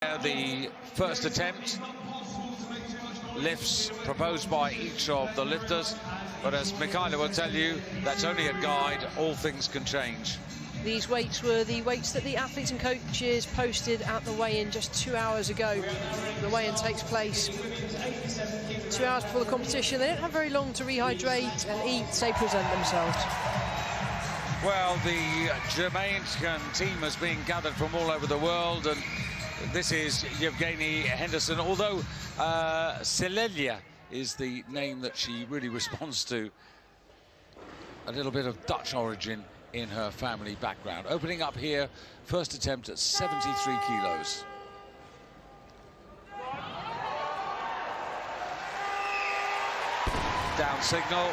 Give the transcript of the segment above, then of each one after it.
The first attempt, lifts proposed by each of the lifters, but as Michaela will tell you, that's only a guide. All things can change. These weights were the weights that the athletes and coaches posted at the weigh-in just 2 hours ago. The weigh-in takes place 2 hours before the competition. They don't have very long to rehydrate and eat. They present themselves. Well, the Jamaican team has been gathered from all over the world, and this is Yevgeny Henderson, although Celelia is the name that she really responds to. A little bit of Dutch origin in her family background. Opening up here, first attempt at 73 kilos. Down signal,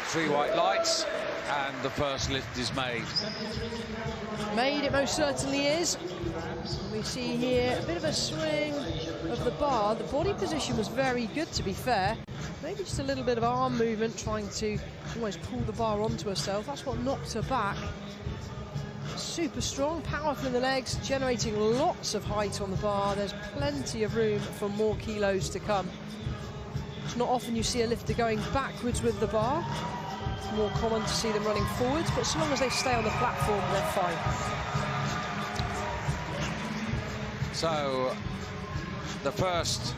3 white lights, and the first lift is made. Made, it most certainly is. We see here a bit of a swing of the bar. The body position was very good, to be fair. Maybe just a little bit of arm movement, trying to almost pull the bar onto herself. That's what knocked her back. Super strong, powerful in the legs, generating lots of height on the bar. There's plenty of room for more kilos to come. It's not often you see a lifter going backwards with the bar. It's more common to see them running forwards, but so long as they stay on the platform, they're fine. So, the first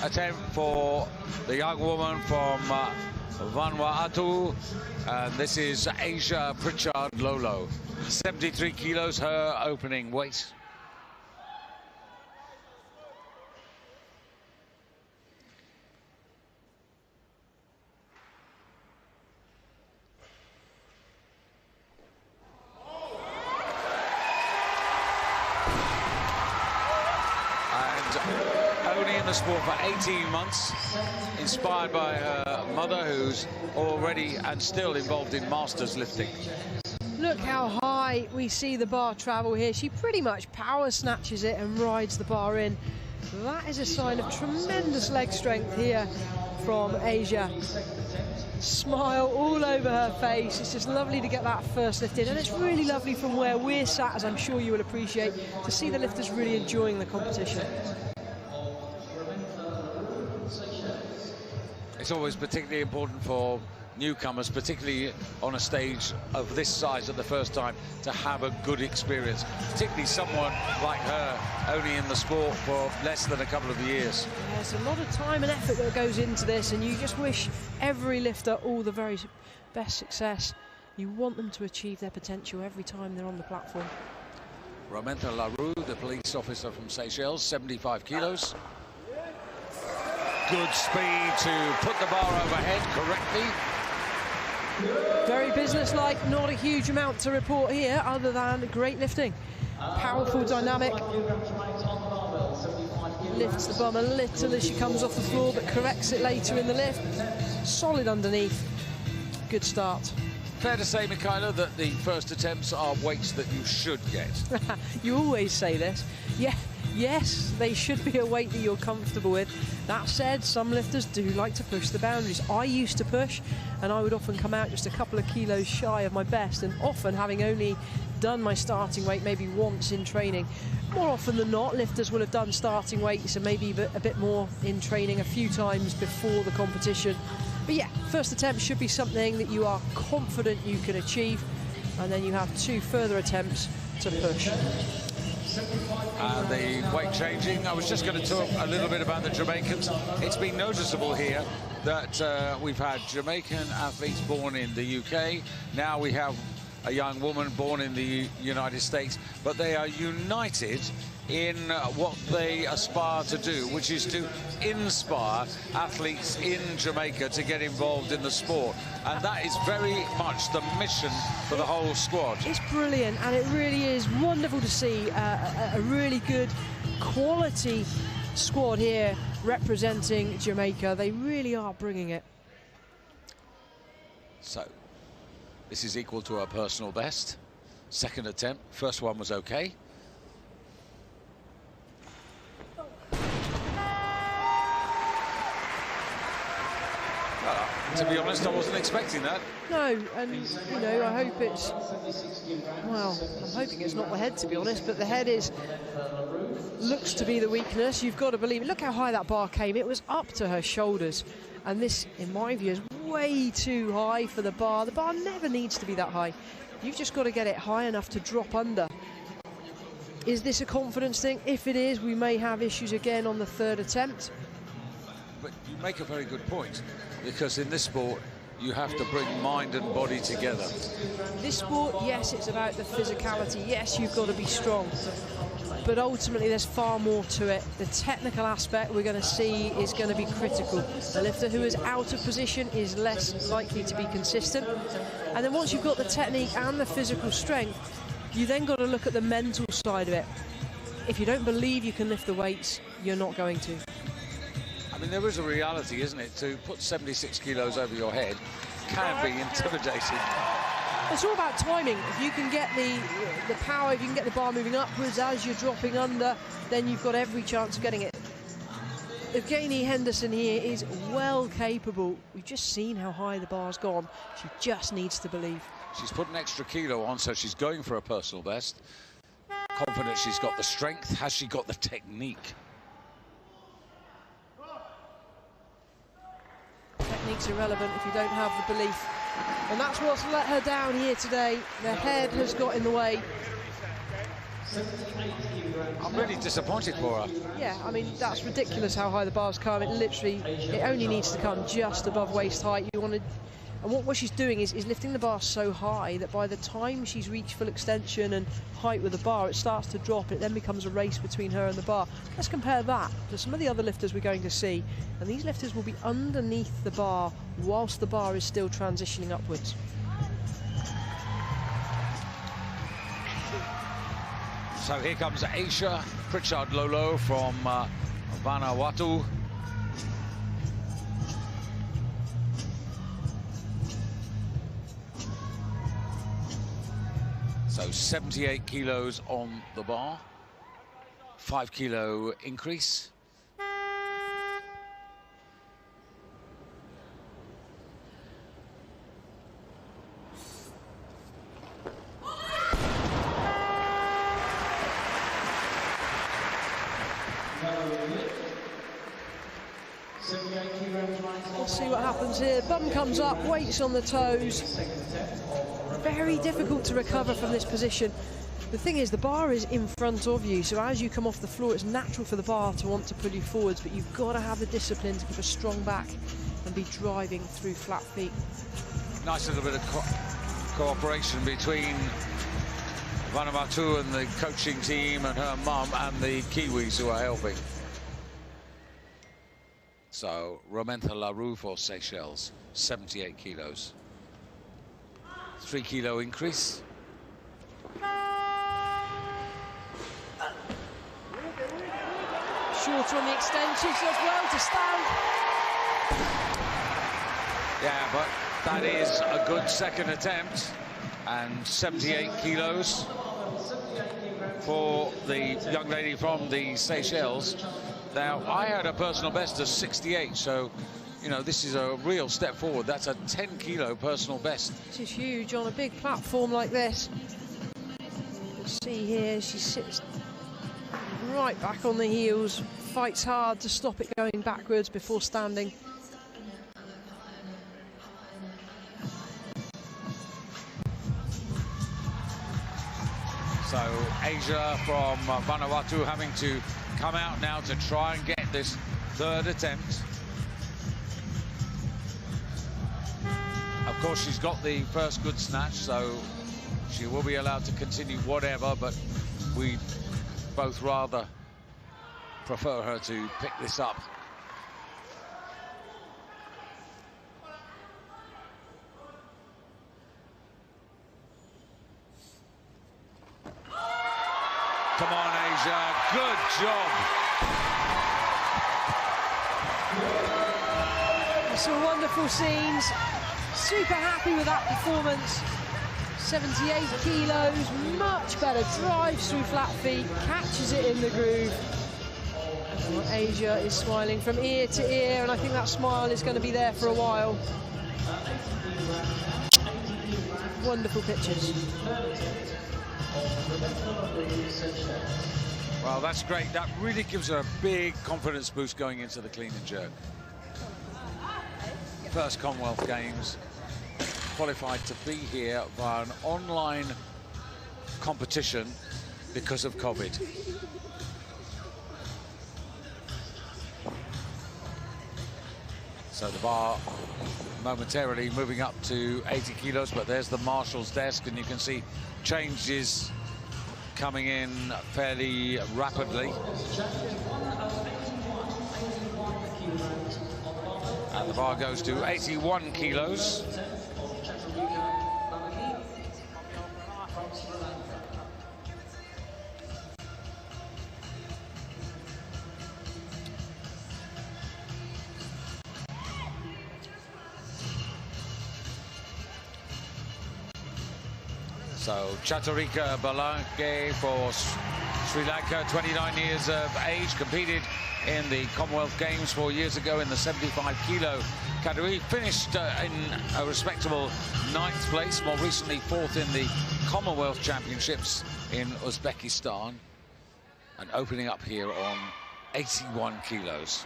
attempt for the young woman from Vanuatu, and this is Asia Pritchard Lolo. 73 kilos, her opening weight. Only in the sport for 18 months, inspired by her mother, who's already and still involved in masters lifting. Look how high we see the bar travel here. She pretty much power snatches it and rides the bar in. That is a sign of tremendous leg strength here from Asia. Smile all over her face. It's just lovely to get that first lift in, and it's really lovely from where we're sat, as I'm sure you will appreciate, to see the lifters really enjoying the competition. It's always particularly important for newcomers, particularly on a stage of this size at the first time, to have a good experience, particularly someone like her, only in the sport for less than a couple of years. There's a lot of time and effort that goes into this, and you just wish every lifter all the very best success. You want them to achieve their potential every time they're on the platform. Romentha Larue, the police officer from Seychelles, 75 kilos. Good speed to put the bar overhead correctly. Very businesslike, not a huge amount to report here other than great lifting. Powerful, dynamic. Lifts the bum a little as she comes off the floor, but corrects it later in the lift. Solid underneath. Good start. Fair to say, Michaela, that the first attempts are weights that you should get. You always say this. Yeah. Yes, they should be a weight that you're comfortable with. That said, some lifters do like to push the boundaries. I used to push, and I would often come out just a couple of kilos shy of my best, and often having only done my starting weight maybe once in training. More often than not, lifters will have done starting weights and maybe a bit more in training a few times before the competition. But yeah, first attempt should be something that you are confident you can achieve, and then you have 2 further attempts to push. The weight changing, I was just going to talk a little bit about the Jamaicans. It's been noticeable here that we've had Jamaican athletes born in the UK. Now we have a young woman born in the United States, but they are united in what they aspire to do, which is to inspire athletes in Jamaica to get involved in the sport. And that is very much the mission for the whole squad. It's brilliant, and it really is wonderful to see a really good quality squad here representing Jamaica. They really are bringing it. So, this is equal to her personal best. Second attempt, first one was okay. To be honest, I wasn't expecting that. No, and, you know, I hope it's... Well, I'm hoping it's not the head, to be honest, but the head looks to be the weakness. You've got to believe it. Look how high that bar came. It was up to her shoulders. And this, in my view, is way too high for the bar. The bar never needs to be that high. You've just got to get it high enough to drop under. Is this a confidence thing? If it is, we may have issues again on the third attempt. But you make a very good point, because in this sport, you have to bring mind and body together. This sport, yes, it's about the physicality. Yes, you've got to be strong. But ultimately, there's far more to it. The technical aspect we're going to see is going to be critical. The lifter who is out of position is less likely to be consistent. And then once you've got the technique and the physical strength, you then got to look at the mental side of it. If you don't believe you can lift the weights, you're not going to. I mean, there is a reality, isn't it? To put 76 kilos over your head can be intimidating. It's all about timing. If you can get the power, if you can get the bar moving upwards as you're dropping under, then you've got every chance of getting it. Evgeny Henderson here is well capable. We've just seen how high the bar's gone. She just needs to believe. She's put an extra kilo on, so she's going for a personal best. Confident she's got the strength. Has she got the technique? Technique's irrelevant if you don't have the belief. And that's what's let her down here today. The head has got in the way. I'm really disappointed for her. Yeah, I mean, that's ridiculous how high the bar's come. It only needs to come just above waist height. You want to, and what she's doing is lifting the bar so high that by the time she's reached full extension and height with the bar, it starts to drop. It then becomes a race between her and the bar. Let's compare that to some of the other lifters we're going to see. And these lifters will be underneath the bar whilst the bar is still transitioning upwards. So here comes Aisha Pritchard Lolo from Vanuatu. So 78 kilos on the bar, 5 kilo increase. We'll see what happens here. Bum comes up, weights on the toes. Very difficult to recover from this position. The thing is, the bar is in front of you, so as you come off the floor, it's natural for the bar to want to pull you forwards, but you've got to have the discipline to keep a strong back and be driving through flat feet. Nice little bit of cooperation between Vanuatu and the coaching team and her mum and the Kiwis who are helping. So Romentha Larue for Seychelles, 78 kilos. 3 kilo increase. Shorter on the extensions as well to stand. Yeah, but that is a good second attempt, and 78 kilos for the young lady from the Seychelles. Now, I had a personal best of 68, so, you know, this is a real step forward. That's a 10 kilo personal best. This is huge on a big platform like this. You'll see here, she sits right back on the heels, fights hard to stop it going backwards before standing. So Asia from Vanuatu having to come out now to try and get this third attempt. Of course, she's got the first good snatch, so she will be allowed to continue whatever, but we both rather prefer her to pick this up. Come on, Asia, good job. Some wonderful scenes. Super happy with that performance. 78 kilos, much better. Drives through flat feet, catches it in the groove. And Asia is smiling from ear to ear, and I think that smile is going to be there for a while. Wonderful pictures. Well, that's great. That really gives her a big confidence boost going into the clean and jerk. First Commonwealth Games, qualified to be here via an online competition because of COVID. So the bar momentarily moving up to 80 kilos, but there's the marshal's desk, and you can see changes coming in fairly rapidly. And the bar goes to 81 kilos. So Chaturika Balange for Sri Lanka, 29 years of age, competed in the Commonwealth Games 4 years ago in the 75 kilo category, finished in a respectable 9th place, more recently 4th in the Commonwealth Championships in Uzbekistan, and opening up here on 81 kilos.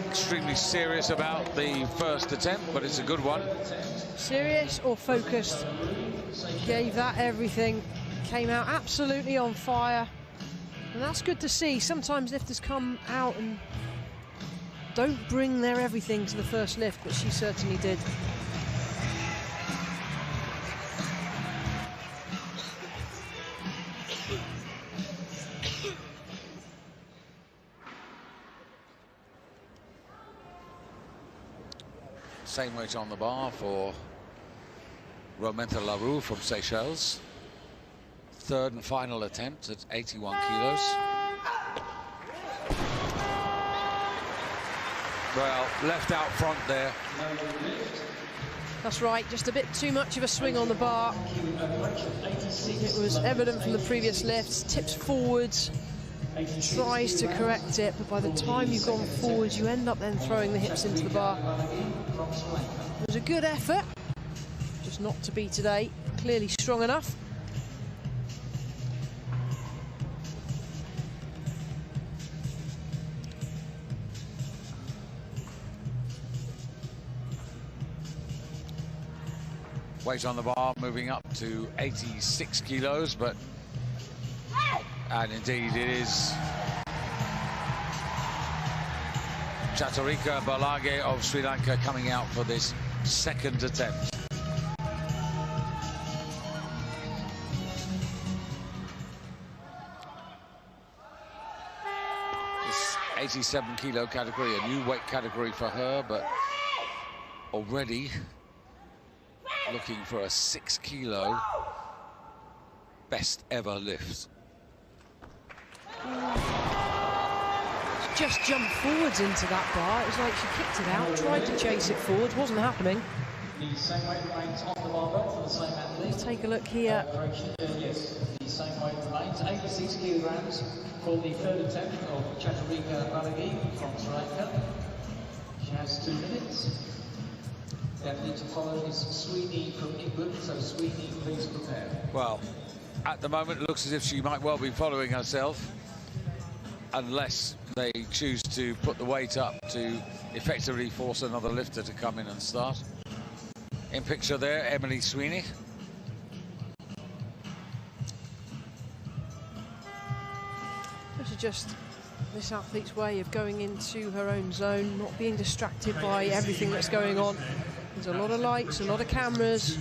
Extremely serious about the first attempt, but it's a good one. Serious or focused, gave that everything, came out absolutely on fire, and that's good to see. Sometimes lifters come out and don't bring their everything to the first lift, but she certainly did. Same weight on the bar for Romenta Larue from Seychelles. Third and final attempt at 81 kilos. Well, left out front there. That's right, just a bit too much of a swing on the bar. It was evident from the previous lifts, tips forwards, tries to correct it, but by the time you've gone forwards, you end up then throwing the hips into the bar. It was a good effort, just not to be today. Clearly strong enough. Weight on the bar moving up to 86 kilos, but and indeed it is Chaturika Balange of Sri Lanka coming out for this second attempt. This 87 kilo category, a new weight category for her, but already looking for a 6 kilo best ever lift. Just jumped forwards into that bar. It was like she kicked it out, tried to chase it forwards, wasn't happening. The same weight remains on the barbell for the same athlete. Let's take a look here. Yes, the same weight remains, 86 kilograms for the third attempt of Chaturika Balange from Sri Lanka. She has 2 minutes. The athlete to follow is Sweeney from England, so Sweeney, please prepare. Well, at the moment, it looks as if she might well be following herself, unless they choose to put the weight up to effectively force another lifter to come in and start. In picture there, Emily Sweeney. This is just this athlete's way of going into her own zone, not being distracted by everything that's going on. There's a lot of lights, a lot of cameras.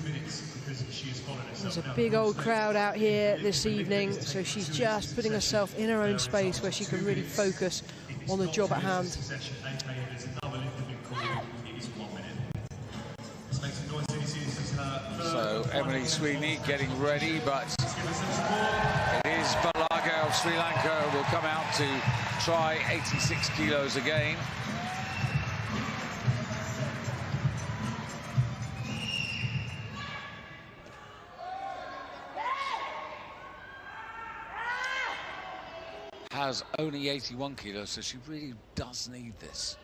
There's a big old crowd out here this evening, so she's just putting herself in her own space where she can really focus on the job at hand. So Emily Sweeney getting ready, but it is Balaga of Sri Lanka who will come out to try 86 kilos again. Has only 81 kilos, so she really does need this.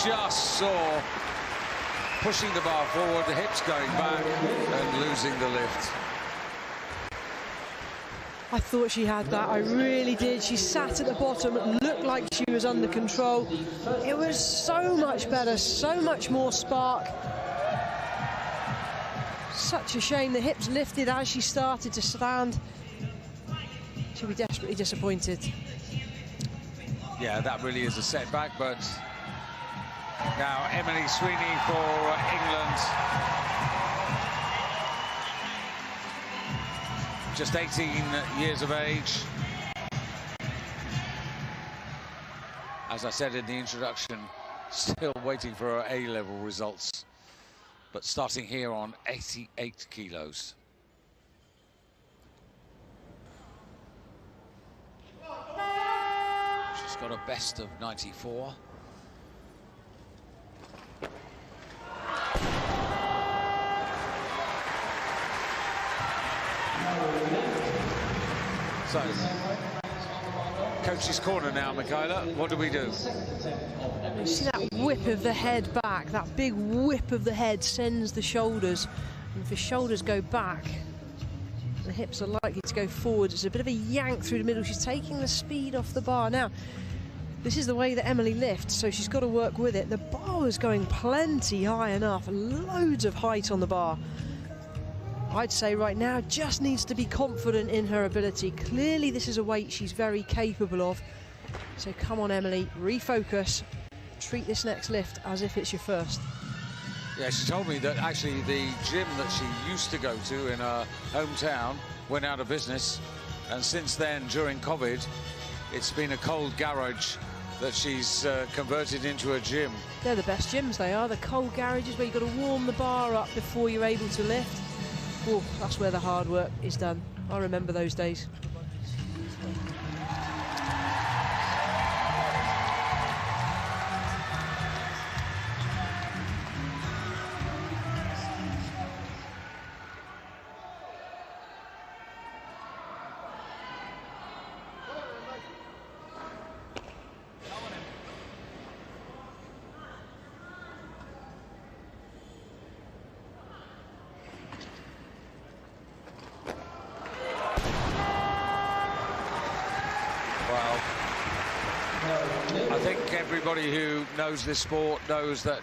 Just saw pushing the bar forward, the hips going back and losing the lift. I thought she had that, I really did. She sat at the bottom, it looked like she was under control. It was so much better, so much more spark. Such a shame the hips lifted as she started to stand. She'll be desperately disappointed. Yeah, that really is a setback, but now Emily Sweeney for England. Just 18 years of age. As I said in the introduction, still waiting for her A-level results, but starting here on 88 kilos. She's got a best of 94. So, coach's corner now, Michaela. What do we do? You see that whip of the head back, that big whip of the head sends the shoulders. And if the shoulders go back, the hips are likely to go forward. It's a bit of a yank through the middle. She's taking the speed off the bar. Now, this is the way that Emily lifts, so she's got to work with it. The bar was going plenty high enough, loads of height on the bar. I'd say right now just needs to be confident in her ability. Clearly this is a weight she's very capable of. So come on, Emily, refocus. Treat this next lift as if it's your first. Yeah, she told me that actually the gym that she used to go to in her hometown went out of business. And since then, during COVID, it's been a cold garage that she's converted into a gym. They're the best gyms, they are. The cold garages where you've got to warm the bar up before you're able to lift. Oh, that's where the hard work is done. I remember those days. Everybody who knows this sport knows that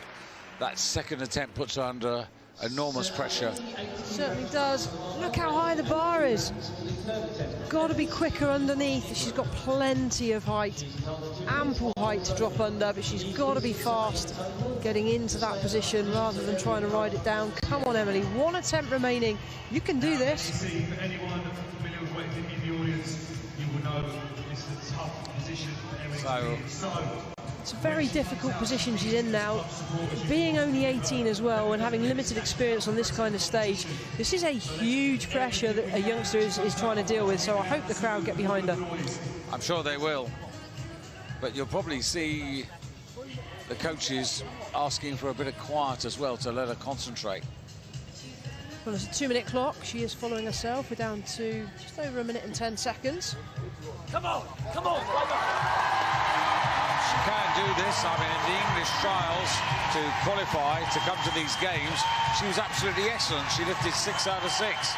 that second attempt puts her under enormous pressure. It certainly does. Look how high the bar is. Got to be quicker underneath. She's got plenty of height, ample height to drop under, but she's got to be fast getting into that position rather than trying to ride it down. Come on, Emily, one attempt remaining. You can do this. Anyone familiar with weightlifting in the audience, you will know it's a tough position for Emily. It's a very difficult position she's in now. Being only 18 as well and having limited experience on this kind of stage, this is a huge pressure that a youngster is trying to deal with, so I hope the crowd get behind her. I'm sure they will. But you'll probably see the coaches asking for a bit of quiet as well to let her concentrate. Well, it's a 2-minute clock. She is following herself. We're down to just over 1 minute and 10 seconds. Come on, come on. She can do this. I mean, in the English trials to qualify, to come to these games, she was absolutely excellent. She lifted 6 out of 6.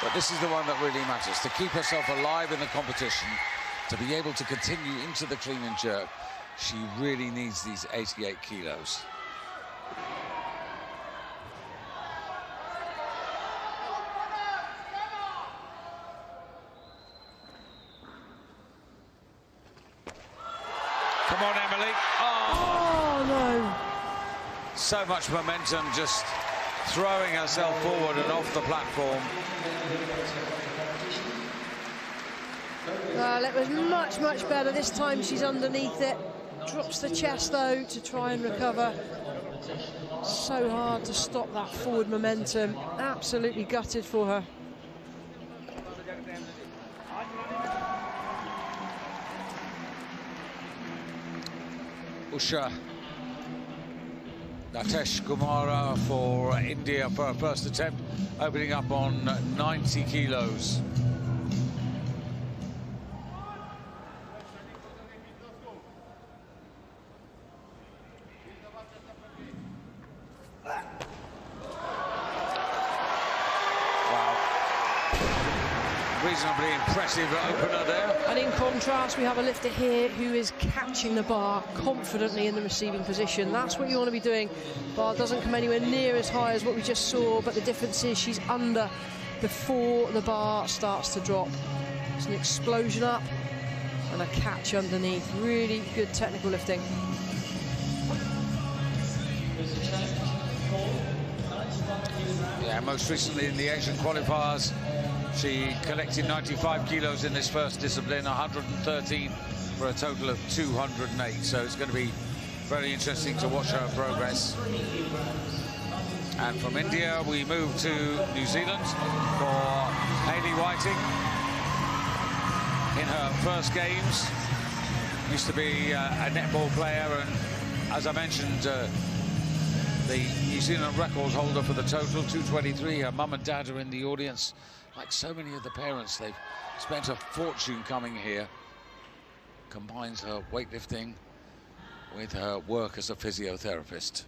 But this is the one that really matters, to keep herself alive in the competition, to be able to continue into the clean and jerk. She really needs these 88 kilos. Come on, Emily. Oh, no. So much momentum, just throwing herself forward and off the platform. Well, it was much, much better. This time she's underneath it. Drops the chest, though, to try and recover. So hard to stop that forward momentum. Absolutely gutted for her. Usha Natesh Kumara for India for her first attempt, opening up on 90 kilos. Reasonably impressive opener there. And in contrast, we have a lifter here who is catching the bar confidently in the receiving position. That's what you want to be doing. Bar doesn't come anywhere near as high as what we just saw, but the difference is she's under before the bar starts to drop. It's an explosion up and a catch underneath. Really good technical lifting. Yeah, most recently in the Asian qualifiers, she collected 95 kilos in this first discipline, 113 for a total of 208. So it's going to be very interesting to watch her progress. And from India, we move to New Zealand for Hayley Whiting. In her first games, used to be a netball player, and as I mentioned, the New Zealand record holder for the total, 223. Her mum and dad are in the audience. Like so many of the parents, they've spent a fortune coming here. Combines her weightlifting with her work as a physiotherapist.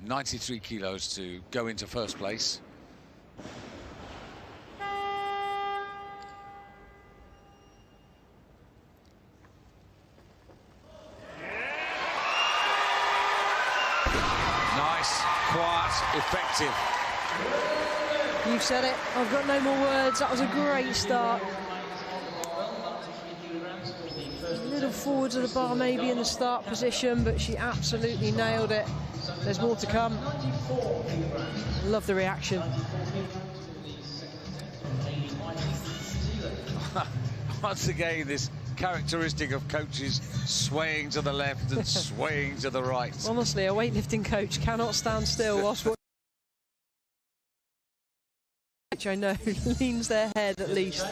93 kilos to go into first place. Nice, quiet, effective. You've said it. I've got no more words. That was a great start. A little forward to the bar maybe in the start position, but she absolutely nailed it. There's more to come. Love the reaction. Once again, this characteristic of coaches swaying to the left and swaying to the right. Honestly, a weightlifting coach cannot stand still whilst watching. Which I know leans their head at least.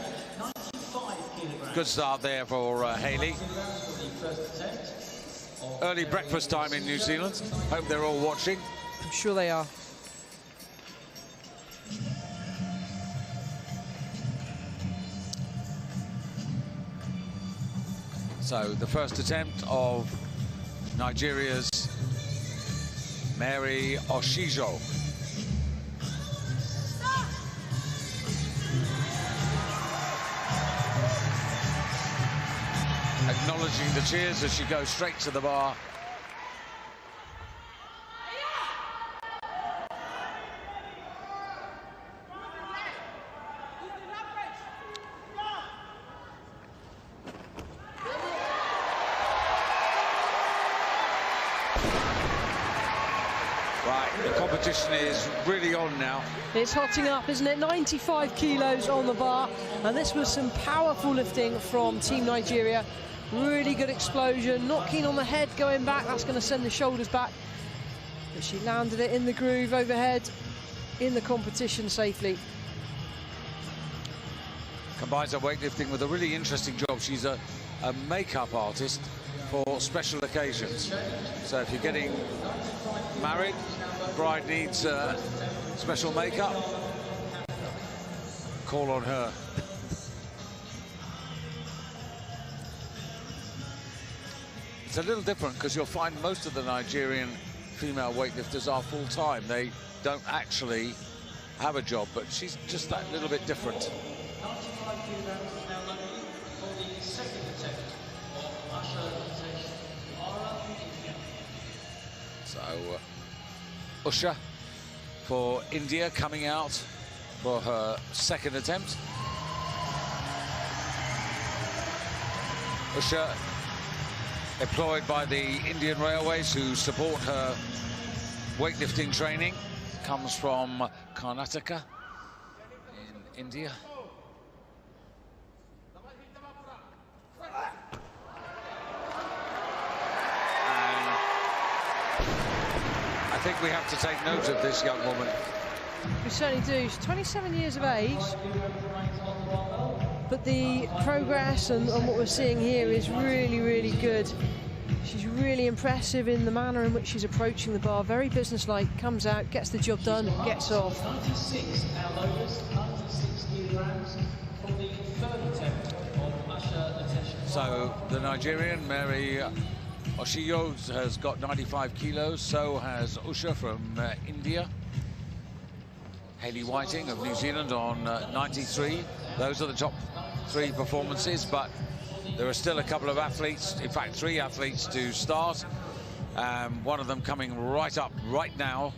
Good start there for Hayley. Early breakfast time in New Zealand. Hope they're all watching. I'm sure they are. So the first attempt of Nigeria's Mary Oshijo. Acknowledging the cheers as she goes straight to the bar. Right, the competition is really on now. It's hotting up, isn't it? 95 kilos on the bar, and this was some powerful lifting from Team Nigeria. Really good explosion, not keen on the head going back. That's going to send the shoulders back. But she landed it in the groove overhead in the competition safely. Combines her weightlifting with a really interesting job. She's a makeup artist for special occasions. So if you're getting married, bride needs special makeup, call on her. It's a little different because you'll find most of the Nigerian female weightlifters are full-time. They don't actually have a job, but she's just that little bit different. So Usha for India coming out for her second attempt. Usha employed by the Indian Railways, who support her weightlifting training, comes from Karnataka in India. think we have to take note of this young woman. We certainly do. She's 27 years of age, but the progress and what we're seeing here is really, really good. She's really impressive in the manner in which she's approaching the bar. Very businesslike, comes out, gets the job done, gets off. 96, our lowest, 96 kilograms for the third attempt of Usher attention. So the Nigerian, Mary Oshiyo, has got 95 kilos. So has Usha from India. Hayley Whiting of New Zealand on 93. Those are the top 3 performances, but there are still a couple of athletes, in fact 3 athletes to start. One of them coming right up right now,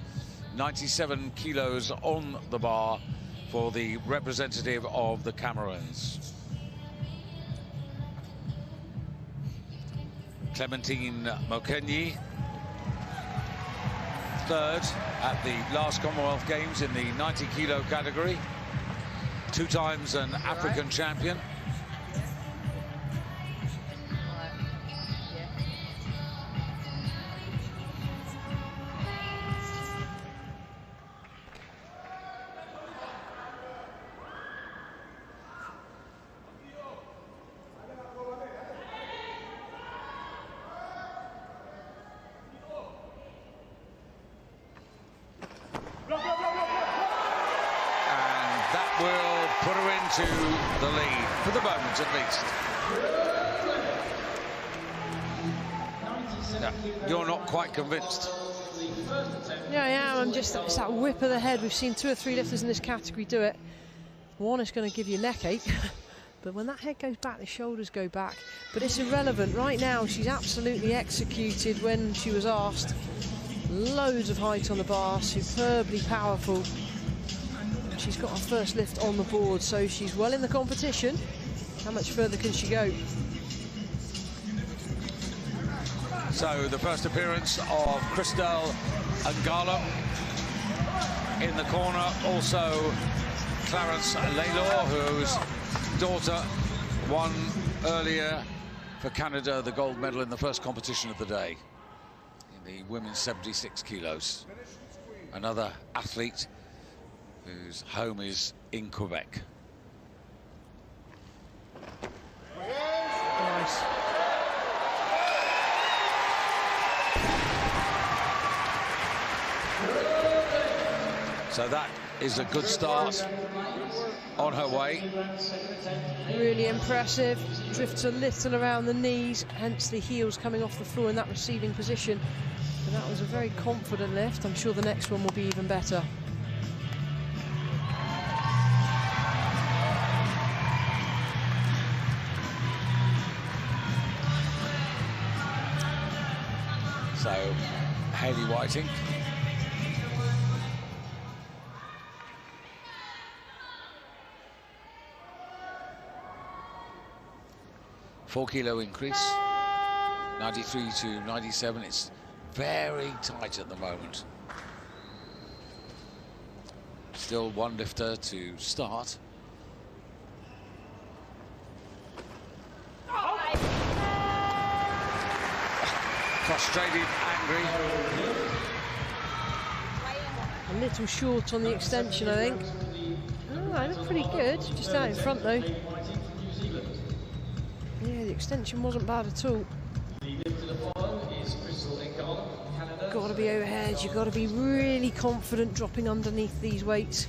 97 kilos on the bar for the representative of the Cameroons. Clementine Mokenyi, 3rd at the last Commonwealth Games in the 90 kilo category. 2 times an African champion. Put her into the lead, for the moment at least. No, you're not quite convinced. Yeah, I am. It's that whip of the head. We've seen 2 or 3 lifters in this category do it. One is going to give you a neck ache, but when that head goes back, the shoulders go back. But it's irrelevant. Right now, she's absolutely executed when she was asked. Loads of height on the bar, superbly powerful. She's got her first lift on the board, so she's well in the competition. How much further can she go? So the first appearance of Christelle Ngala in the corner. Also Clarence Laylor, whose daughter won earlier for Canada the gold medal in the first competition of the day in the women's 76 kilos. Another athlete whose home is in Quebec. Nice. So that is a good start on her way. Really impressive. Drifts a little around the knees, hence the heels coming off the floor in that receiving position. But that was a very confident lift. I'm sure the next one will be even better. So, Hayley Whiting. $4-kilo increase, 93 to 97. It's very tight at the moment. Still 1 lifter to start. Frustrated, angry. A little short on the extension, I think. Oh, I look pretty good. Just out in front, though. Yeah, the extension wasn't bad at all. Got to be overhead. You've got to be really confident dropping underneath these weights.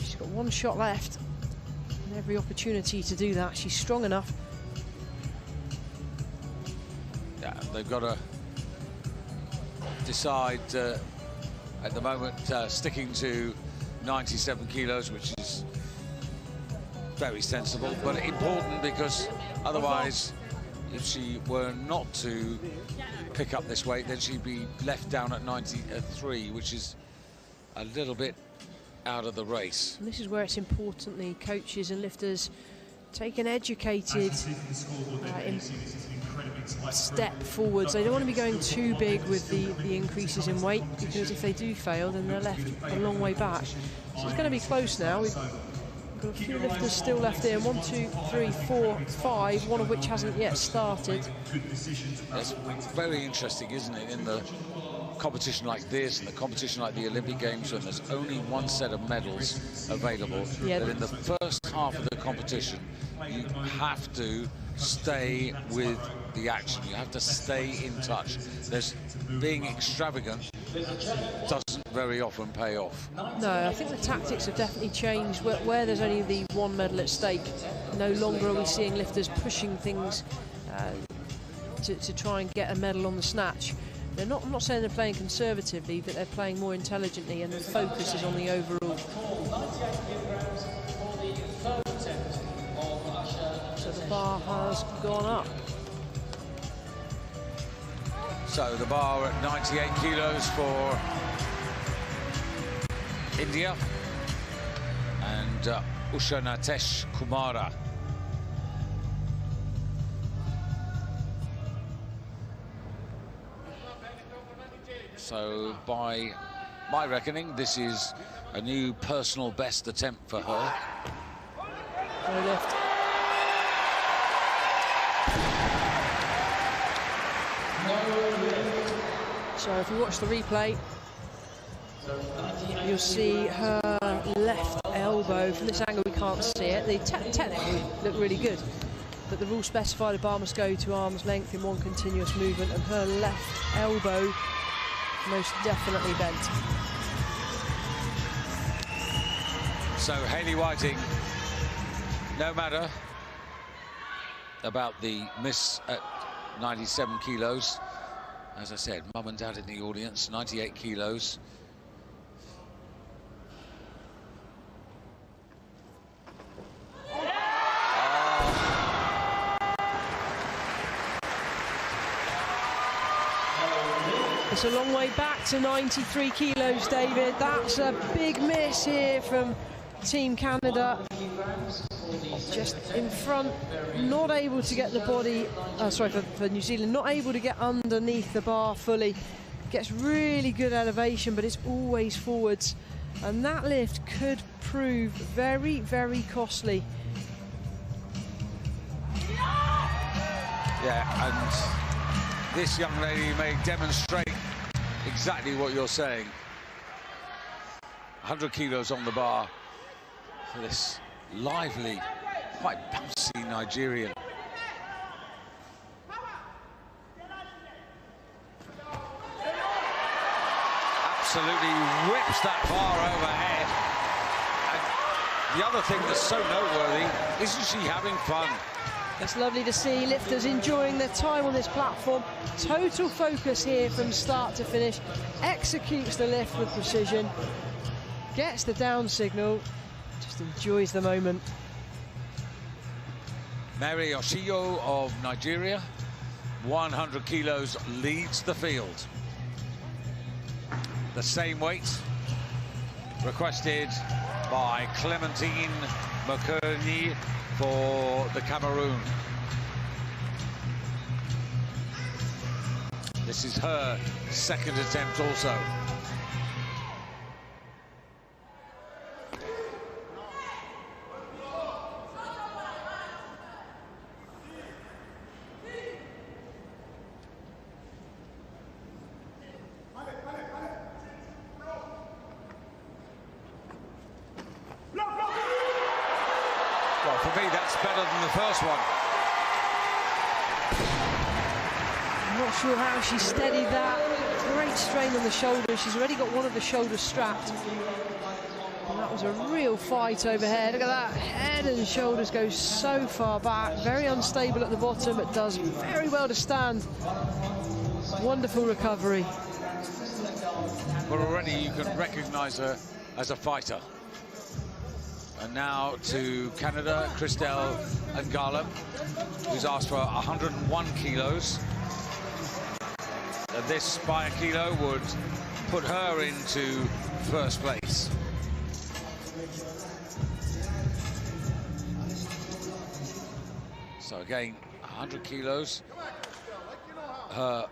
She's got 1 shot left. And every opportunity to do that. She's strong enough. Yeah, they've got to decide at the moment sticking to 97 kilos, which is very sensible, but important because otherwise, if she were not to pick up this weight, then she'd be left down at 93, which is a little bit out of the race. And this is where it's important the coaches and lifters take an educated step forwards. They don't want to be going too big with the increases in weight, because if they do fail, then they're left a long way back. So it's going to be close now. We've got a few lifters still left in. 1, 2, 3, 4, 5, one of which hasn't yet started. It's very interesting, isn't it, in the competition like this and the competition like the Olympic Games, when there's only one set of medals available, that in the first half of the competition, you have to stay with the action. You have to stay in touch. Being extravagant doesn't very often pay off. No, I think the tactics have definitely changed. Where there's only the one medal at stake, no longer are we seeing lifters pushing things to try and get a medal on the snatch. I'm not saying they're playing conservatively, but they're playing more intelligently, and the focus is on the overall. So the bar has gone up. So the bar at 98 kilos for India and Usha Natesh Kumara. So by my reckoning, this is a new personal best attempt for her. No lift. So if you watch the replay, you'll see her left elbow. From this angle we can't see it. They technically look really good, but the rule specified a bar must go to arm's length in one continuous movement, and her left elbow most definitely bent. So Hayley Whiting, no matter about the miss at 97 kilos, as I said, mum and dad in the audience, 98 kilos. It's a long way back to 93 kilos, David. That's a big miss here from Team Canada. Just in front, not able to get the body, for New Zealand, not able to get underneath the bar fully. Gets really good elevation, but it's always forwards. And that lift could prove very, very costly. Yeah, and this young lady may demonstrate exactly what you're saying. 100 kilos on the bar for this lively, quite bouncy Nigerian. Absolutely whips that bar overhead. And the other thing that's so noteworthy, isn't she having fun? It's lovely to see lifters enjoying their time on this platform. Total focus here from start to finish. Executes the lift with precision. Gets the down signal. Just enjoys the moment. Mary Oshiyo of Nigeria, 100 kilos, leads the field. The same weight requested by Clementine McKerney for the Cameroon. This is her second attempt also. Well, for me, that's better than the first one. I'm not sure how she steadied that. Great strain on the shoulder. She's already got one of the shoulders strapped. And that was a real fight overhead. Look at that. Head and shoulders go so far back. Very unstable at the bottom, but does very well to stand. Wonderful recovery. But already you can recognize her as a fighter. And now to Canada, Christelle Ngala, who's asked for 101 kilos. And this by a kilo would put her into first place. So again, 100 kilos, her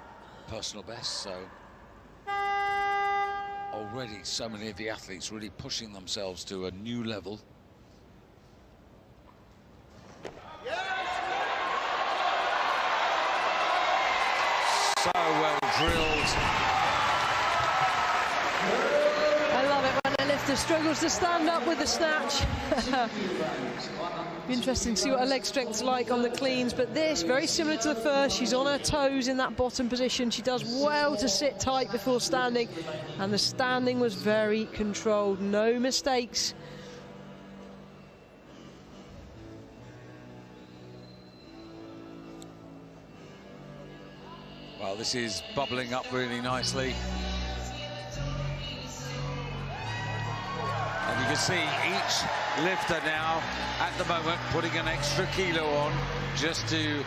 personal best. So already so many of the athletes really pushing themselves to a new level. So well drilled lifter struggles to stand up with the snatch. Be interesting to see what her leg strength's like on the cleans, but this, very similar to the first, she's on her toes in that bottom position. She does well to sit tight before standing, and the standing was very controlled, no mistakes. Well, this is bubbling up really nicely. And you can see each lifter now, at the moment, putting an extra kilo on just to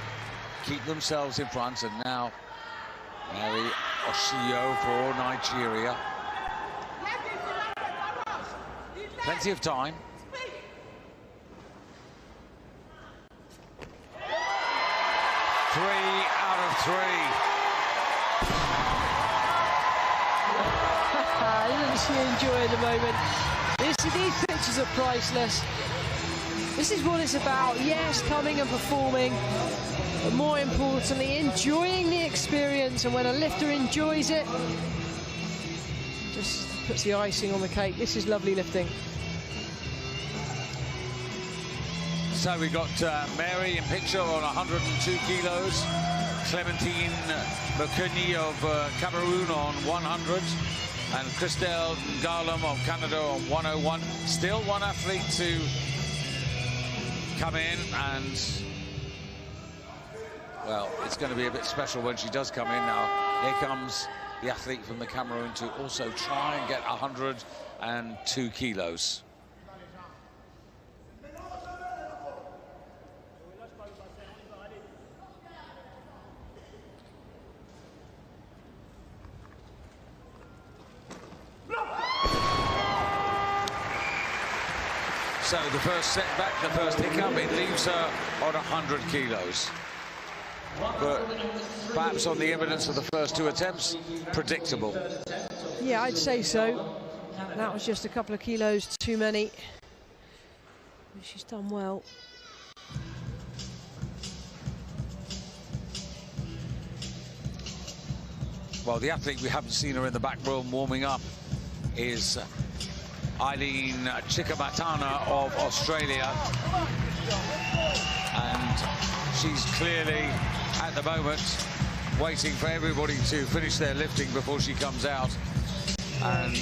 keep themselves in front. And now, Mary Oshio for Nigeria. Plenty of time. Three out of three. Isn't she enjoying the moment? These pictures are priceless. This is what it's about. Yes, coming and performing, but more importantly, enjoying the experience. And when a lifter enjoys it, just puts the icing on the cake. This is lovely lifting. So we got Mary in picture on 102 kilos, Clementine McKinney of Cameroon on 100, and Christelle Garlam of Canada on 101. Still one athlete to come in, and well, it's going to be a bit special when she does come in. Now here comes the athlete from the Cameroon to also try and get 102 kilos. So the first setback, the first hiccup, it leaves her on 100 kilos. But perhaps on the evidence of the first two attempts, predictable. Yeah, I'd say so. That was just a couple of kilos too many. She's done well. Well, the athlete we haven't seen her in the back room warming up is Eileen Chikamatana of Australia, and she's clearly at the moment waiting for everybody to finish their lifting before she comes out. And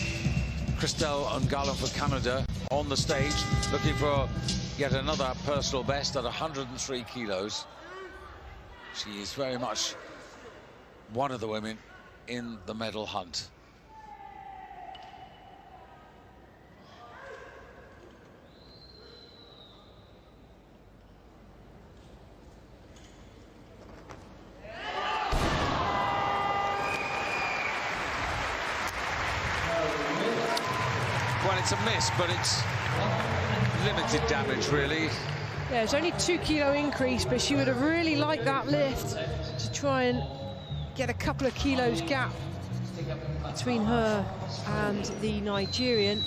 Christelle Ngarlam for Canada on the stage, looking for yet another personal best at 103 kilos. She is very much one of the women in the medal hunt. Well, it's a miss, but it's limited damage, really. Yeah, it's only 2 kilo increase, but she would have really liked that lift to try and get a couple of kilos gap between her and the Nigerian.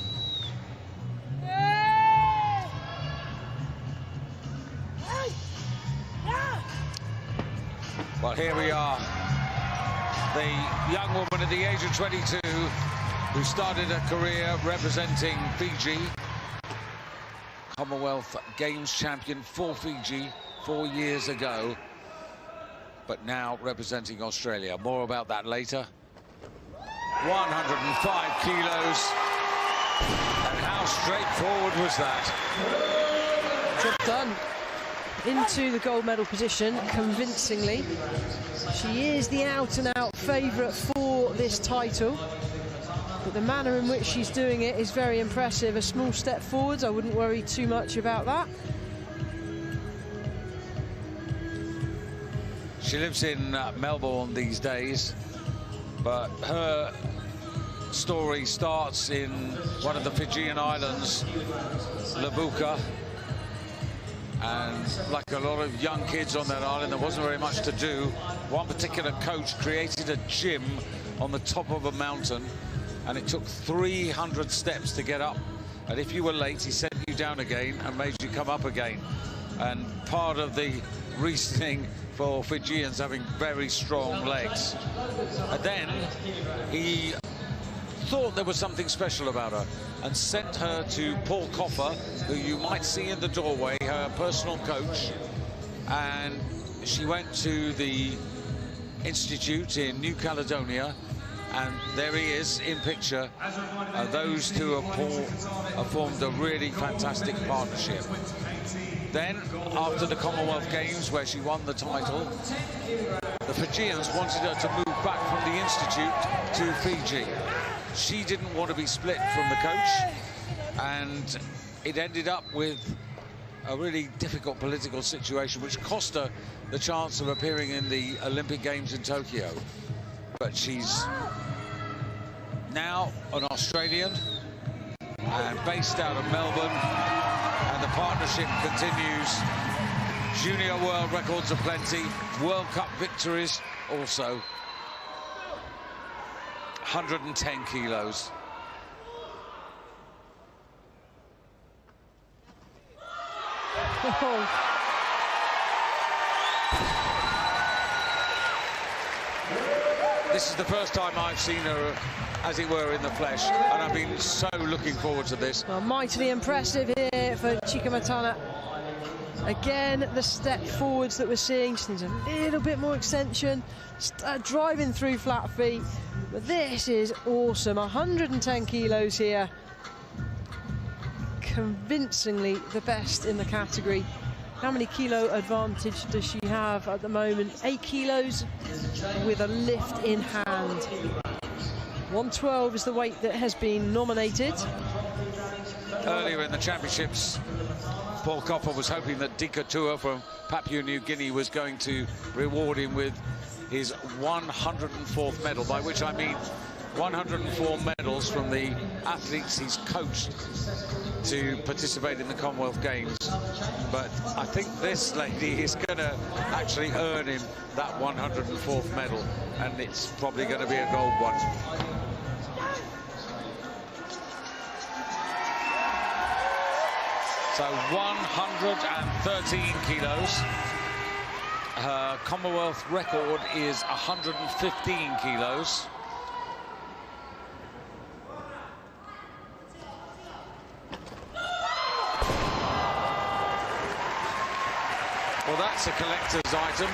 Well, here we are. The young woman at the age of 22 who started her career representing Fiji. Commonwealth Games champion for Fiji 4 years ago, but now representing Australia. More about that later. 105 kilos. And how straightforward was that? Job done. Into the gold medal position convincingly. She is the out-and-out favourite for this title, but the manner in which she's doing it is very impressive. A small step forwards, I wouldn't worry too much about that. She lives in Melbourne these days, but her story starts in one of the Fijian islands, Labuka. And like a lot of young kids on that island, there wasn't very much to do. One particular coach created a gym on the top of a mountain, and it took 300 steps to get up. And if you were late, he sent you down again and made you come up again. And part of the reasoning for Fijians having very strong legs. And then he thought there was something special about her. and sent her to Paul Coffer, who you might see in the doorway, her personal coach. And she went to the Institute in New Caledonia, and there he is in picture. Those two have formed a really fantastic partnership. Then, after the Commonwealth Games, where she won the title, the Fijians wanted her to move back from the Institute to Fiji. She didn't want to be split from the coach, and it ended up with a really difficult political situation, which cost her the chance of appearing in the Olympic Games in Tokyo. But she's now an Australian and based out of Melbourne, and the partnership continues. Junior world records aplenty, World Cup victories also. 110 kilos. This is the first time I've seen her, as it were, in the flesh, and I've been so looking forward to this. Well, mightily impressive here for Chikamatana. Again, the step forwards that we're seeing, just needs a little bit more extension, driving through flat feet. But this is awesome, 110 kilos here. Convincingly the best in the category. How many kilo advantage does she have at the moment? 8 kilos with a lift in hand. 112 is the weight that has been nominated. Earlier in the championships, Paul Coffer was hoping that Dika Tua from Papua New Guinea was going to reward him with his 104th medal, by which I mean 104 medals from the athletes he's coached to participate in the Commonwealth Games. But I think this lady is going to actually earn him that 104th medal, and it's probably going to be a gold one. So 113 kilos. Her Commonwealth record is 115 kilos. Well, that's a collector's item.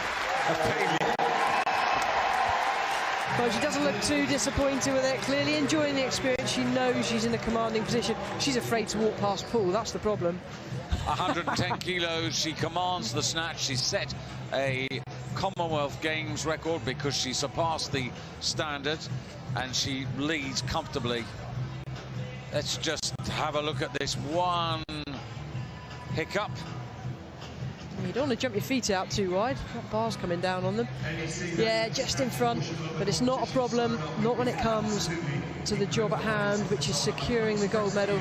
Well, she doesn't look too disappointed with it. Clearly enjoying the experience. She knows she's in a commanding position. She's afraid to walk past Paul. That's the problem. 110 kilos. She commands the snatch. She set a Commonwealth Games record because she surpassed the standard, and she leads comfortably. Let's just have a look at this one hiccup. You don't want to jump your feet out too wide. That bar's coming down on them. Yeah, just in front, but it's not a problem, not when it comes to the job at hand, which is securing the gold medal.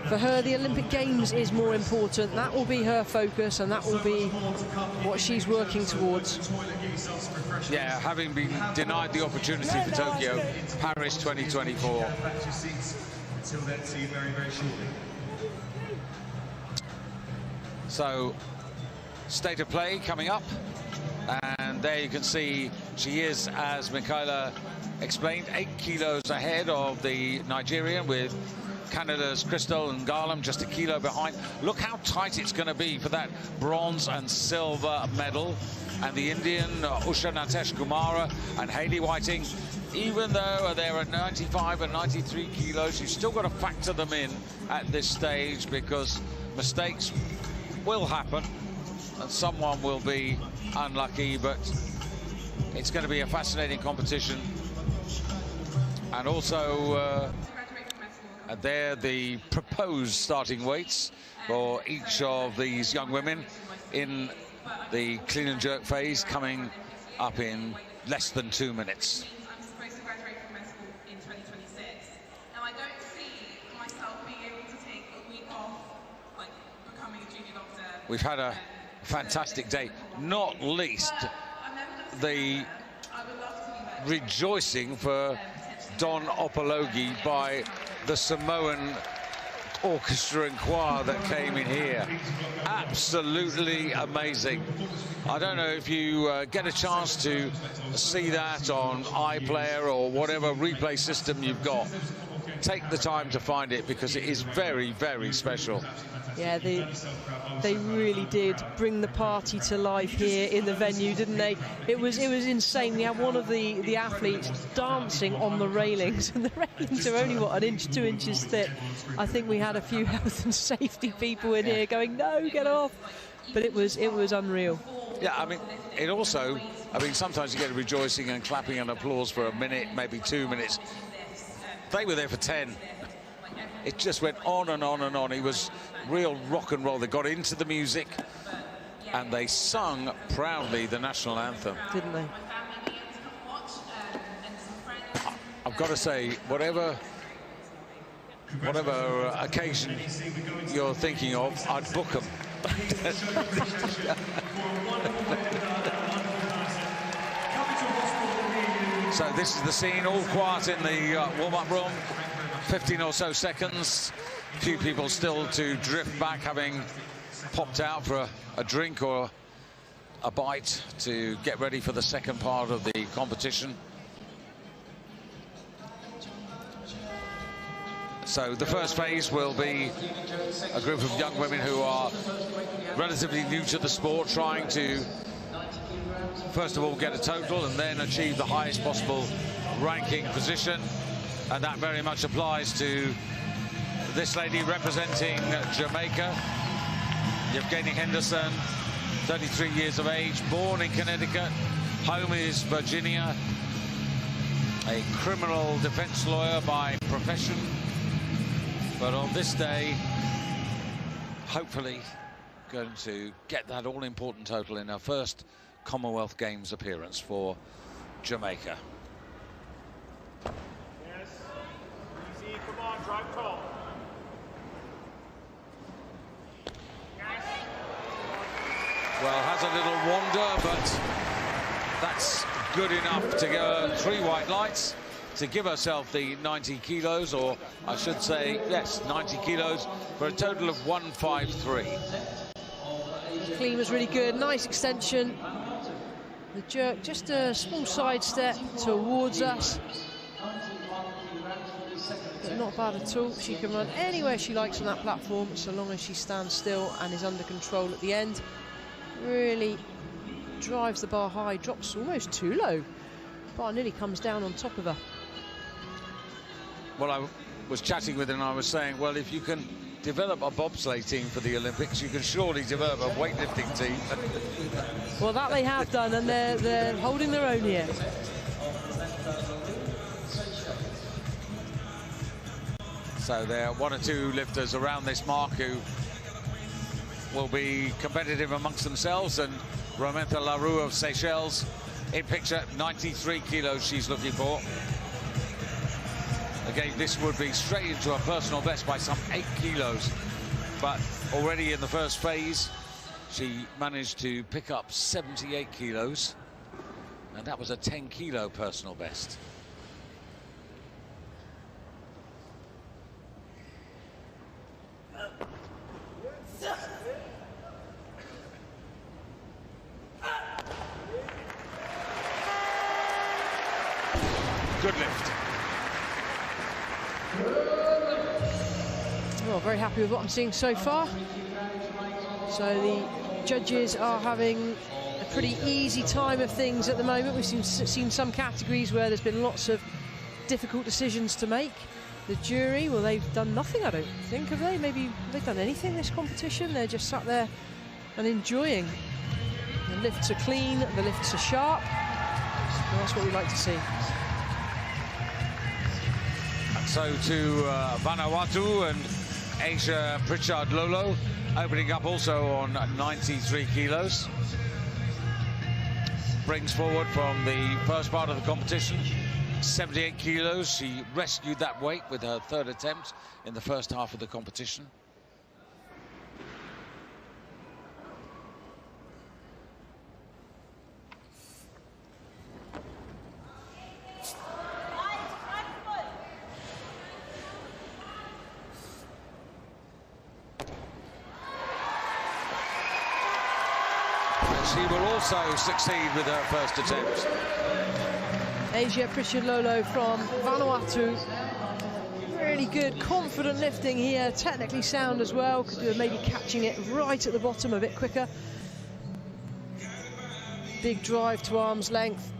For her, the Olympic Games is more important. That will be her focus, and that will be what she's working towards. Yeah, having been denied the opportunity for Tokyo, Paris 2024. Until then, see you very, very shortly. So, state of play coming up, and there you can see she is, as Michaela explained, 8 kilos ahead of the Nigerian, with Canada's Crystal and Garland just a kilo behind. Look how tight it's going to be for that bronze and silver medal. And the Indian Usha Natesh Kumara and Hayley Whiting, even though they're at 95 and 93 kilos, you've still got to factor them in at this stage, because mistakes will happen and someone will be unlucky. But it's going to be a fascinating competition. And also they're the proposed starting weights for each of these young women in the clean and jerk phase, coming up in less than 2 minutes. I'm supposed to graduate from med school in 2026. Now, I don't see myself being able to take a week off, like becoming a junior doctor. We've had a fantastic day, not least the rejoicing for Don Opologi by the Samoan orchestra and choir that came in here. Absolutely amazing. I don't know if you get a chance to see that on iPlayer or whatever replay system you've got, take the time to find it, because it is very, very special. Yeah, they really did bring the party to life here in the venue, didn't they? It was insane. We had one of the athletes dancing on the railings, and the railings are only, what, 1 inch, 2 inches thick. I think we had a few health and safety people in here going, no, get off. But it was unreal. Yeah, I mean, it also, I mean, sometimes you get rejoicing and clapping and applause for a minute, maybe 2 minutes. They were there for 10. It just went on and on and on. It was real rock and roll. They got into the music and they sung proudly the national anthem. Didn't they? I've got to say, whatever occasion you're thinking of, I'd book them. So this is the scene, all quiet in the warm-up room. 15 or so seconds. A few people still to drift back, having popped out for a drink or a bite to get ready for the second part of the competition. So the first phase will be a group of young women who are relatively new to the sport, trying to first of all get a total and then achieve the highest possible ranking position. And that very much applies to this lady representing Jamaica, Yevgeny Henderson, 33 years of age, born in Connecticut, home is Virginia, a criminal defense lawyer by profession. But on this day, hopefully going to get that all-important total in her first Commonwealth Games appearance for Jamaica. Yes. Easy, come on, drive tall. Yes. Well, has a little wander, but that's good enough to go 3 white lights to give herself the 90 kilos, or I should say, yes, 90 kilos, for a total of 153. The clean was really good, nice extension. The jerk, just a small side step towards us. But not bad at all. She can run anywhere she likes on that platform, so long as she stands still and is under control at the end. Really drives the bar high, drops almost too low. Bar nearly comes down on top of her. Well, I was chatting with her and I was saying, well, if you can develop a bobsleigh team for the Olympics, you can surely develop a weightlifting team. Well, that they have done, and they're holding their own here. So there are 1 or 2 lifters around this mark who will be competitive amongst themselves, and Rometha Larue of Seychelles in picture, 93 kilos she's looking for. Again, this would be straight into her personal best by some 8 kilos. But already in the first phase, she managed to pick up 78 kilos. And that was a 10-kilo personal best. Good lift. Well, very happy with what I'm seeing so far. So the judges are having a pretty easy time of things at the moment. We've seen some categories where there's been lots of difficult decisions to make. The jury, well, they've done nothing, I don't think, have they? Maybe have they done anything this competition? They're just sat there and enjoying. The lifts are clean, the lifts are sharp. Well, that's what we like to see. So to Vanuatu and Asia Pritchard-Lolo, opening up also on 93 kilos. Brings forward from the first part of the competition 78 kilos. She rescued that weight with her 3rd attempt in the first half of the competition. She will also succeed with her first attempt. Asia Pritchard-Lolo from Vanuatu. really good, confident lifting here, technically sound as well. Could do maybe catching it right at the bottom a bit quicker. Big drive to arm's length.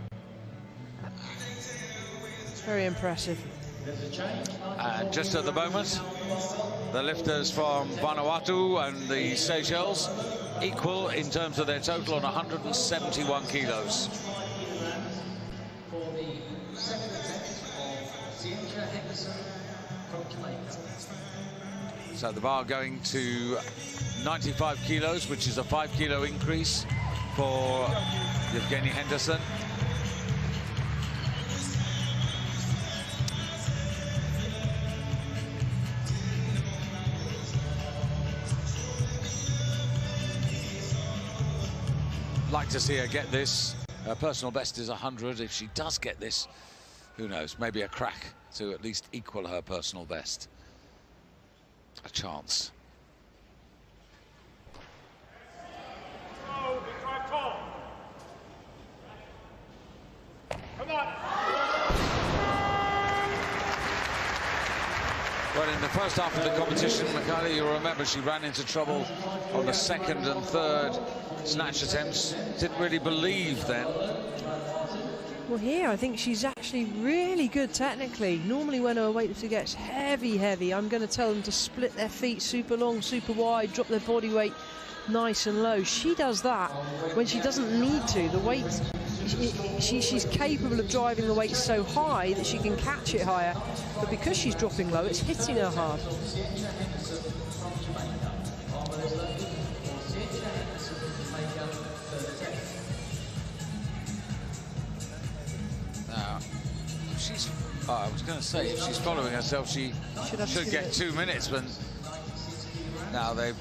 It's very impressive. And just at the moment, the lifters from Vanuatu and the Seychelles equal in terms of their total on 171 kilos. So the bar going to 95 kilos, which is a 5 kilo increase for Yevgeny Henderson. Like to see her get this. Her personal best is 100. If she does get this, who knows, maybe a crack to at least equal her personal best. A chance. Oh, big drive tall. Come on. Well, in the first half of the competition, Mikhaili, you'll remember she ran into trouble on the second and third snatch attempts. Didn't really believe then. Well, here I think she's actually really good technically. Normally when a weightlifter gets heavy, I'm going to tell them to split their feet super long, super wide, drop their body weight nice and low. She does that when she doesn't need to. The weight, she's capable of driving the weight so high that she can catch it higher. But because she's dropping low, it's hitting her hard. I was going to say, if she's following herself, she should get 2 minutes, but now they've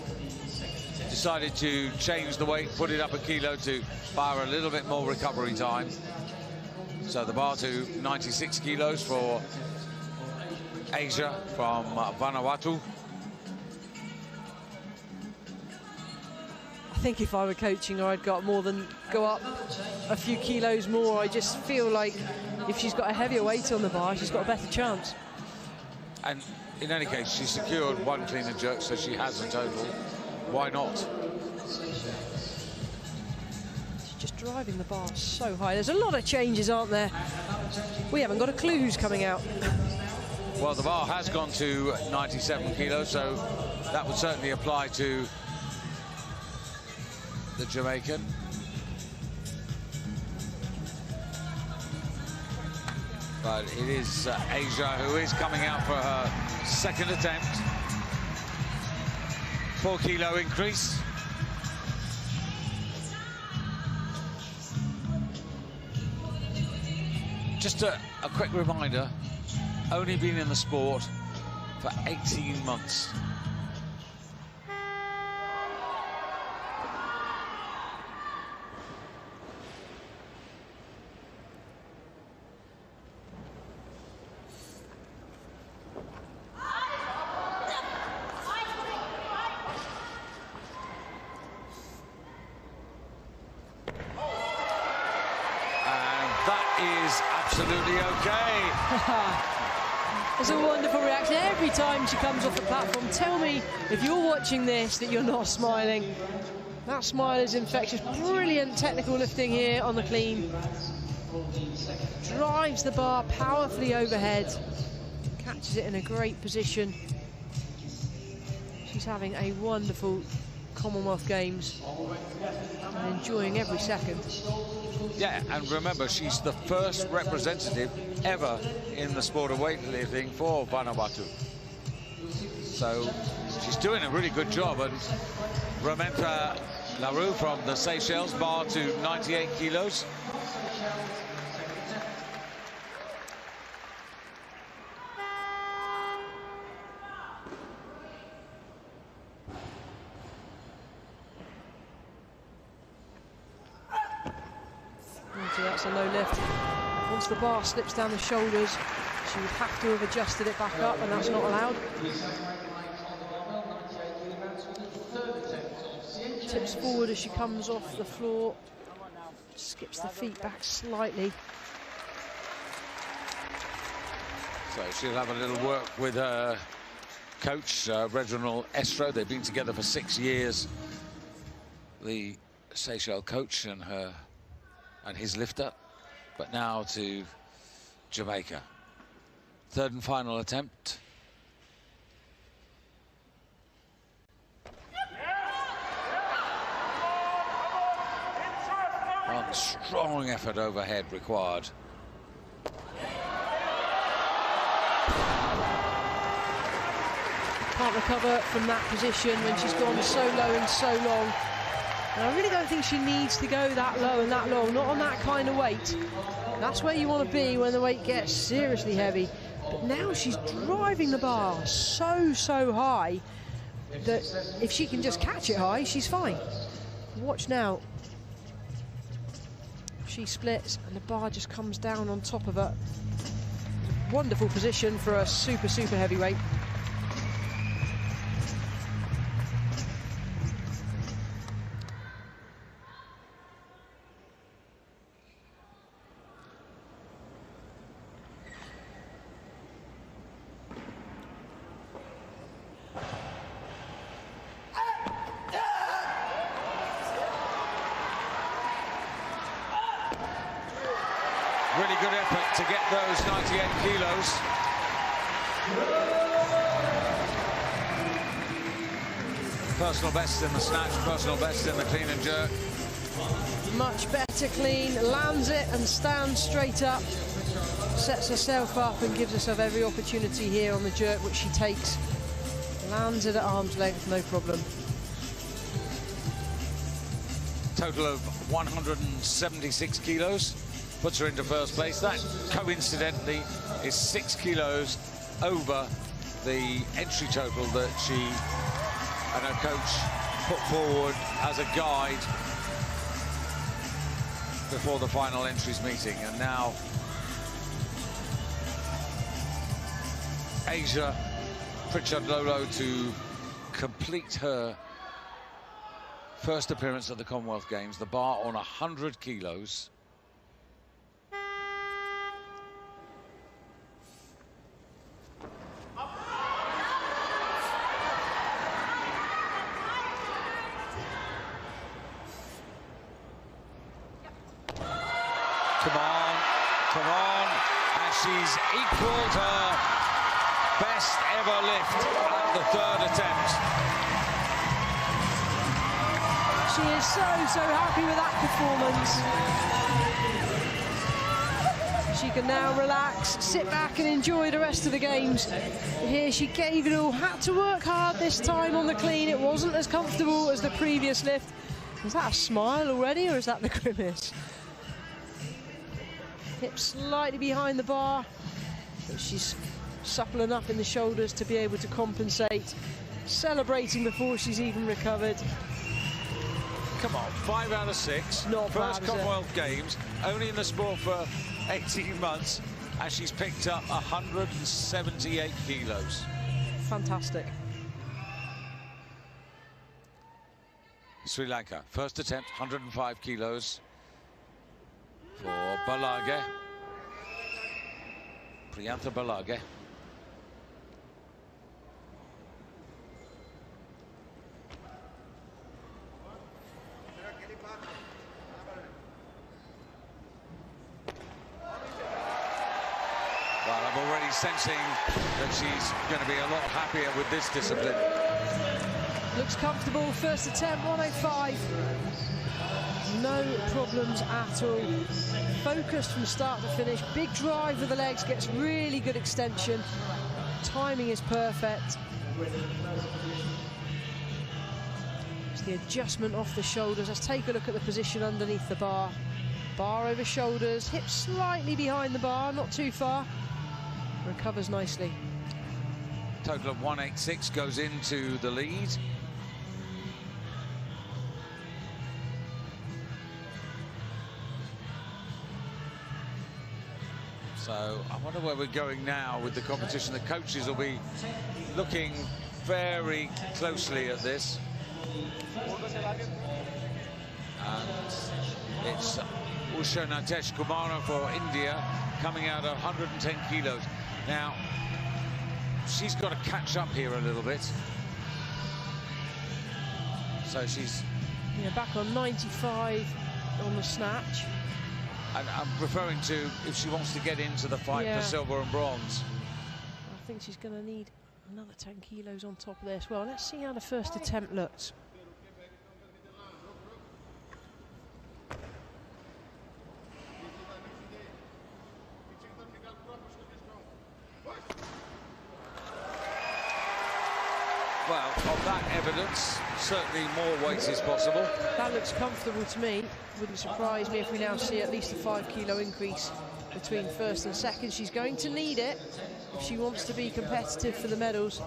decided to change the weight, put it up a kilo to buy her a little bit more recovery time. So the bar to 96 kilos for Asia from Vanuatu. I think if I were coaching her, I'd go up a few kilos more. I just feel like if she's got a heavier weight on the bar, she's got a better chance. And in any case, she secured 1 clean and jerk, so she has a total. Why not? She's just driving the bar so high. There's a lot of changes, aren't there? We haven't got a clue who's coming out. Well, the bar has gone to 97 kilos, so that would certainly apply to the Jamaican. But it is Asia who is coming out for her second attempt. 4 kilo increase. Just a quick reminder, only been in the sport for 18 months. Absolutely okay. It's a wonderful reaction every time she comes off the platform. Tell me, if you're watching this, that you're not smiling. That smile is infectious. Brilliant technical lifting here on the clean. Drives the bar powerfully overhead. Catches it in a great position. She's having a wonderful Commonwealth Games and enjoying every second. Yeah, and remember, she's the first representative ever in the sport of weightlifting for Vanuatu. So she's doing a really good job. And Ramenta Larue from the Seychelles, bar to 98 kilos. That's a low lift. Once the bar slips down the shoulders, she would have to have adjusted it back up, and that's not allowed. Tips forward as she comes off the floor. Skips the feet back slightly. So she'll have a little work with her coach, Reginald Estro. They've been together for 6 years. The Seychelles coach and his lifter. But now to Jamaica. Third and final attempt. One strong effort overhead required. Can't recover from that position when she's gone so low and so long. And I really don't think she needs to go that low and that long, not on that kind of weight. That's where you want to be when the weight gets seriously heavy. But now she's driving the bar so high that if she can just catch it high, she's fine. Watch now. She splits and the bar just comes down on top of her. Wonderful position for a super heavyweight. Really good effort to get those 98 kilos. Personal best in the snatch, personal best in the clean and jerk. Much better clean, lands it and stands straight up. Sets herself up and gives herself every opportunity here on the jerk, which she takes. Lands it at arm's length, no problem. Total of 176 kilos. Puts her into first place. That, coincidentally, is 6 kilos over the entry total that she and her coach put forward as a guide before the final entries meeting. And now Asia Pritchard-Lolo to complete her first appearance at the Commonwealth Games. The bar on 100 kilos. Come on, and she's equaled her best ever lift at the third attempt. She is so happy with that performance. She can now relax, sit back and enjoy the rest of the games. Here she gave it all, had to work hard this time on the clean. It wasn't as comfortable as the previous lift. Is that a smile already, or is that the grimace? Hips slightly behind the bar, but she's supple enough in the shoulders to be able to compensate. Celebrating before she's even recovered. Come on, 5 out of 6. Not First bad, Commonwealth Games, only in the sport for 18 months, and she's picked up 178 kilos. Fantastic. Sri Lanka, first attempt, 105 kilos. For Balage, Priyantha Balage. Well, I'm already sensing that she's going to be a lot happier with this discipline. Looks comfortable, first attempt, 105. No problems at all. Focused from start to finish. Big drive with the legs, gets really good extension. Timing is perfect. It's the adjustment off the shoulders. Let's take a look at the position underneath the bar. Bar over shoulders, hips slightly behind the bar, not too far. Recovers nicely. Total of 186 goes into the lead. So I wonder where we're going now with the competition. The coaches will be looking very closely at this. And it's Usha Natesh Kumara for India, coming out at 110 kilos. Now, she's got to catch up here a little bit. So she's... Yeah, back on 95 on the snatch. And I'm referring to if she wants to get into the fight for silver and bronze. I think she's going to need another 10 kilos on top of this. Well, let's see how the first attempt looks. Well, of that evidence, certainly more weight is possible. That looks comfortable to me. Wouldn't surprise me if we now see at least a 5 kilo increase between first and second. She's going to need it if she wants to be competitive for the medals.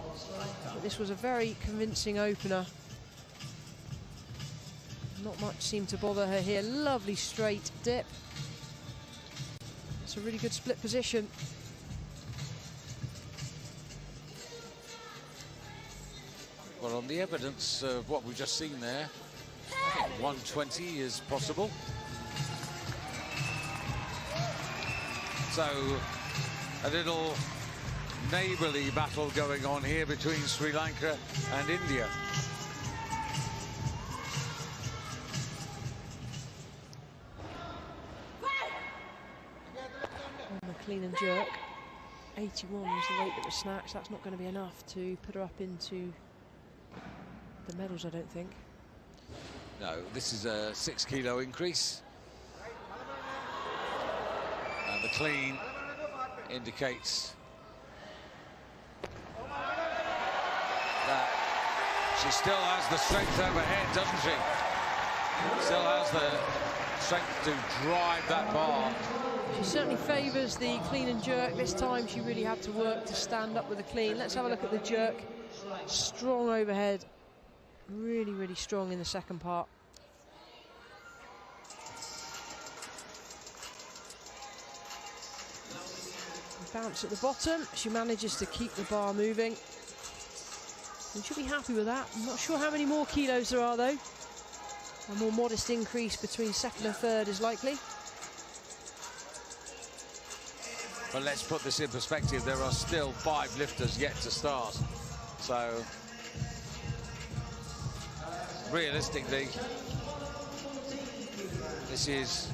But this was a very convincing opener. Not much seemed to bother her here. Lovely straight dip. It's a really good split position. Well, on the evidence of what we've just seen there, I think 120 is possible. So, a little neighbourly battle going on here between Sri Lanka and India. On the clean and jerk, 81 was the weight that was snatched. That's not going to be enough to put her up into the medals, I don't think. No, this is a 6 kilo increase. And the clean indicates that she still has the strength overhead, doesn't she? Still has the strength to drive that bar. She certainly favours the clean and jerk. This time she really had to work to stand up with the clean. Let's have a look at the jerk. Strong overhead. Really, really strong in the second part. Bounce at the bottom. She manages to keep the bar moving. And she'll be happy with that. I'm not sure how many more kilos there are, though. A more modest increase between second and third is likely. But let's put this in perspective. There are still 5 lifters yet to start. So, realistically, this is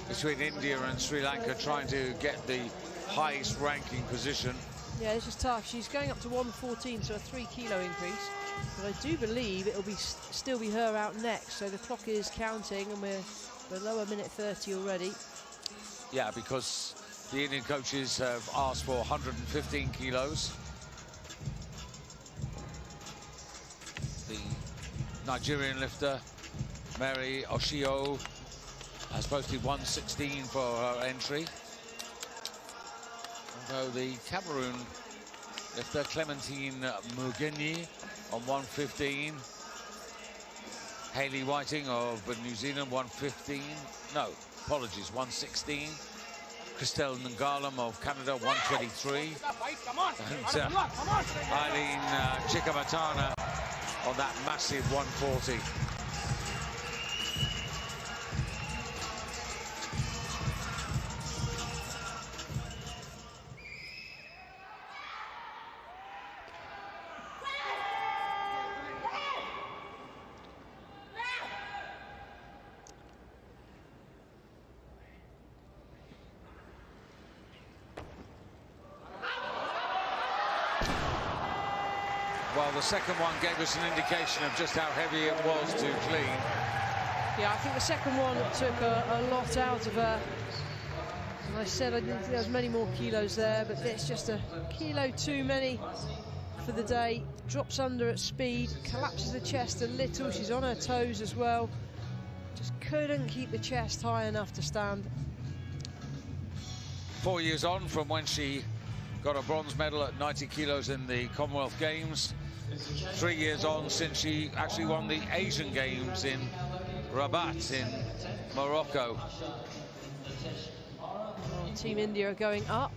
between India and Sri Lanka trying to get the highest ranking position. Yeah, this is tough. She's going up to 114, so a 3 kilo increase. But I do believe it'll be still be her out next. So the clock is counting, and we're below a minute 30 already. Yeah, because the Indian coaches have asked for 115 kilos. The Nigerian lifter, Mary Oshio, has posted 116 for her entry. Although the Cameroon lifter, Clementine Mugenyi, on 115. Hayley Whiting of New Zealand, 115. No, apologies, 116. Christelle Ngalum of Canada, 123. And Eileen Chikamatana on that massive 140. Well, the second one gave us an indication of just how heavy it was to clean. Yeah, I think the second one took a lot out of her. And I said I didn't think there was many more kilos there, but it's just a kilo too many for the day. Drops under at speed, collapses the chest a little. She's on her toes as well. Just couldn't keep the chest high enough to stand. 4 years on from when she got a bronze medal at 90 kilos in the Commonwealth Games. 3 years on since she actually won the Asian Games in Rabat in Morocco. Team India are going up,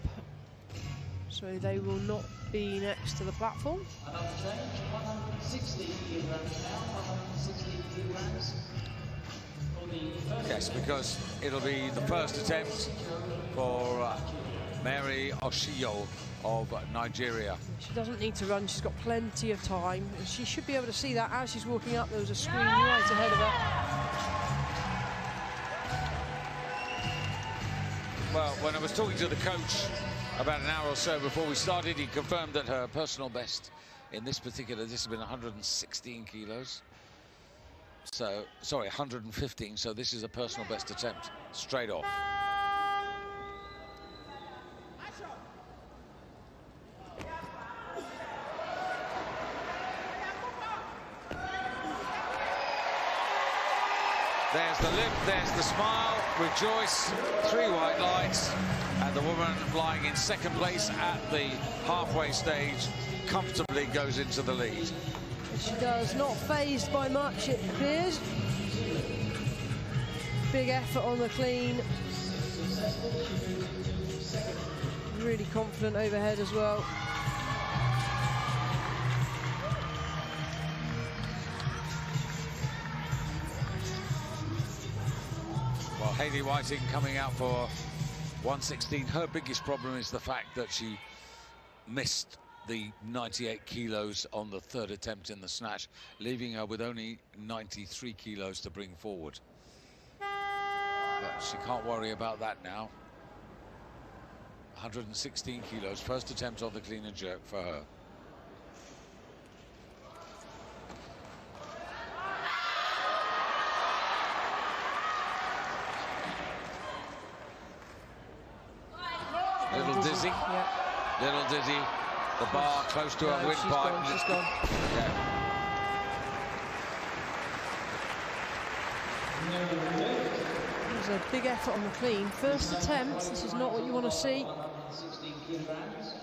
so they will not be next to the platform. Yes, because it'll be the first attempt for Mary Oshio of Nigeria. She doesn't need to run, she's got plenty of time. And she should be able to see that as she's walking up. There was a screen right ahead of her. Well, when I was talking to the coach about an hour or so before we started, he confirmed that her personal best in this particular discipline, 116 kilos. So, sorry, 115, so this is a personal best attempt, straight off. There's the lift, there's the smile, rejoice, 3 white lights, and the woman lying in second place at the halfway stage comfortably goes into the lead. She does, not phased by much, it appears. Big effort on the clean. Really confident overhead as well. Well, Hayley Whiting coming out for 116. Her biggest problem is the fact that she missed the 98 kilos on the 3rd attempt in the snatch, leaving her with only 93 kilos to bring forward. But she can't worry about that now. 116 kilos, first attempt on the clean and jerk for her. Little dizzy, yeah. Little dizzy. The bar close to her windpipe. She's gone. Yeah. There's a big effort on the clean. First attempt, this is not what you want to see. 116 kilograms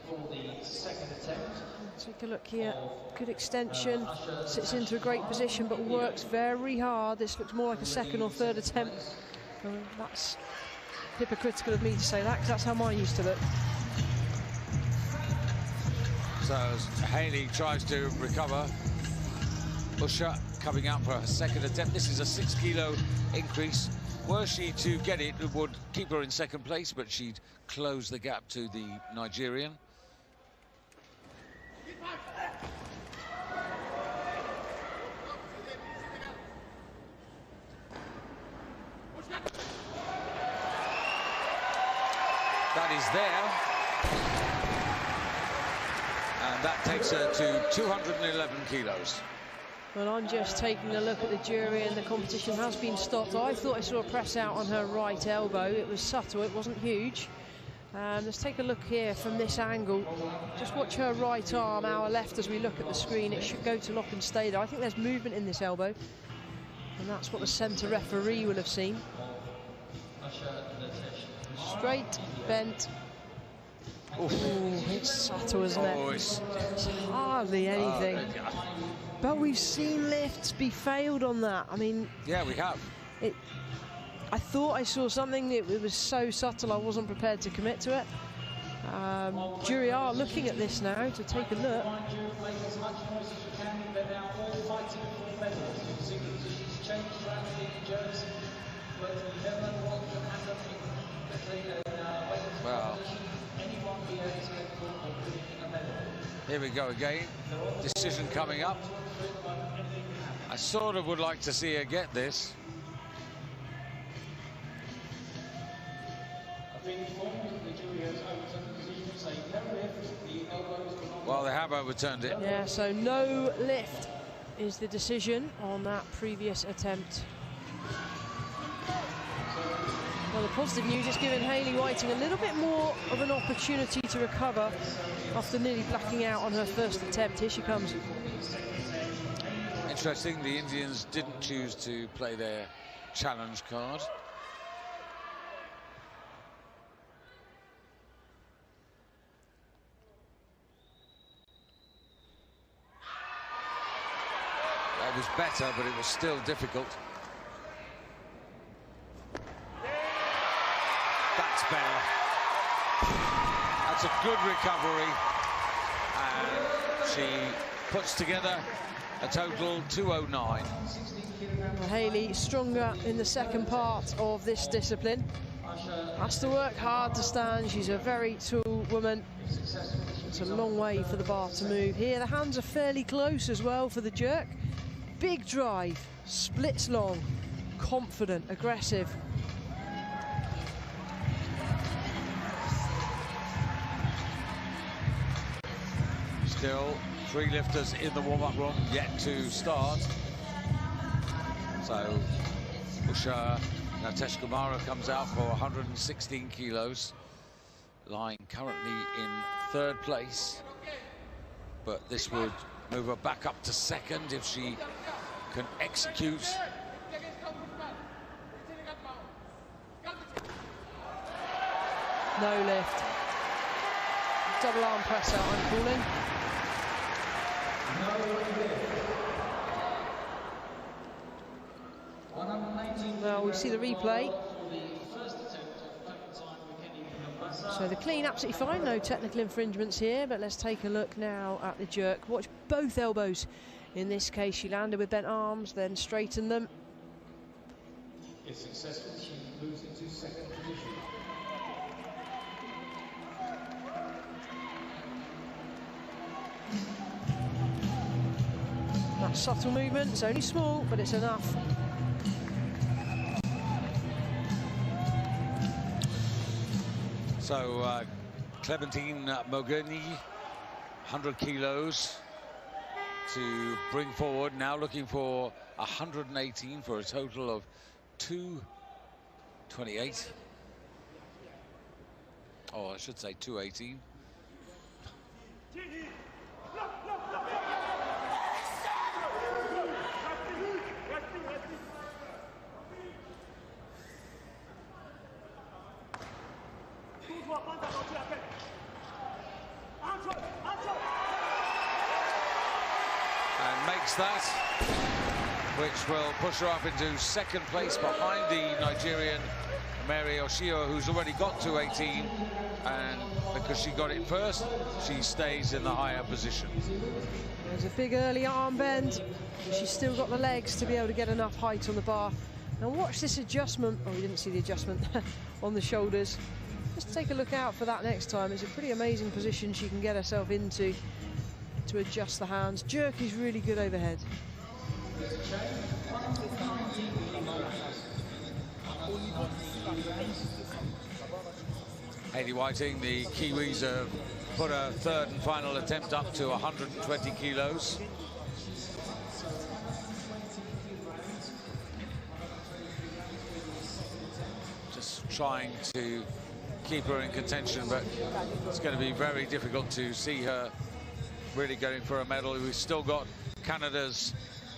for the 2nd attempt. Take a look here, good extension, sits into a great position but works very hard. This looks more like a 2nd or 3rd attempt. That's hypocritical of me to say that, because that's how mine used to look. So as Hayley tries to recover, Usha coming out for her 2nd attempt. This is a 6 kilo increase. Were she to get it, it would keep her in 2nd place, but she'd close the gap to the Nigerian. That is there. And that takes her to 211 kilos. Well, I'm just taking a look at the jury, and the competition has been stopped. I thought I saw a press out on her right elbow. It was subtle, it wasn't huge. Let's take a look here from this angle. Just watch her right arm, our left, as we look at the screen. It should go to lock and stay there. I think there's movement in this elbow, and that's what the centre referee will have seen. Straight, bent. Ooh, it's subtle, isn't it? Oh, it's hardly anything. But we've seen lifts be failed on that. I mean, yeah, we have. I thought I saw something. It was so subtle, I wasn't prepared to commit to it. Jury are looking at this now to take a look. Well, here we go again. Decision coming up. I sort of would like to see her get this. Well, they have overturned it. Yeah, so no lift is the decision on that previous attempt. Well, the positive news is giving Hayley Whiting a little bit more of an opportunity to recover after nearly blacking out on her first attempt. Here she comes. Interesting, the Indians didn't choose to play their challenge card. That was better, but it was still difficult. That's better. That's a good recovery. And she puts together a total 209. Well, Hayley stronger in the second part of this discipline. Has to work hard to stand. She's a very tall woman. It's a long way for the bar to move. Here, the hands are fairly close as well for the jerk. Big drive, splits long, confident, aggressive. Still 3 lifters in the warm-up room yet to start. So Usha Natesh Kumara comes out for 116 kilos, lying currently in 3rd place. But this would move her back up to 2nd if she can execute. No lift. Double arm press out, I'm calling. Now we see the replay. So the clean, absolutely fine, no technical infringements here, but let's take a look now at the jerk. Watch both elbows. In this case, she landed with bent arms, then straightened them. If successful, she moves into 2nd position. That subtle movement, it's only small, but it's enough. So Clementine Mogeni, 100 kilos to bring forward, now looking for 118 for a total of 228. Oh, I should say 218. And makes that, which will push her up into 2nd place behind the Nigerian Mary Oshio, who's already got 218, and because she got it first, she stays in the higher position. There's a big early arm bend. She's still got the legs to be able to get enough height on the bar. Now watch this adjustment. Oh, we didn't see the adjustment on the shoulders. Just take a look out for that next time. It's a pretty amazing position she can get herself into to adjust the hands. Jerk is really good overhead. Hayley Whiting, the Kiwis have put a 3rd and final attempt up to 120 kilos. Just trying to keep her in contention, but it's going to be very difficult to see her really going for a medal. We've still got Canada's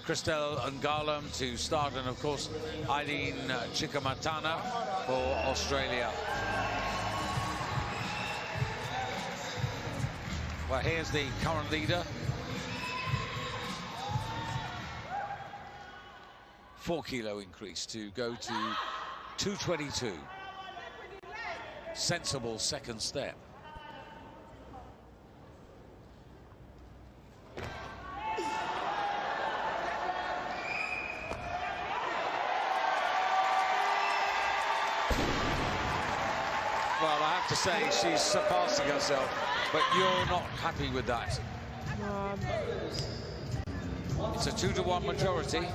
Christelle Ngalum to start, and of course Eileen Chikamatana for Australia. Well, here's the current leader. 4 kilo increase to go to 222. Sensible 2nd step. Well, I have to say she's surpassing herself, but you're not happy with that. It's a 2-to-1 majority.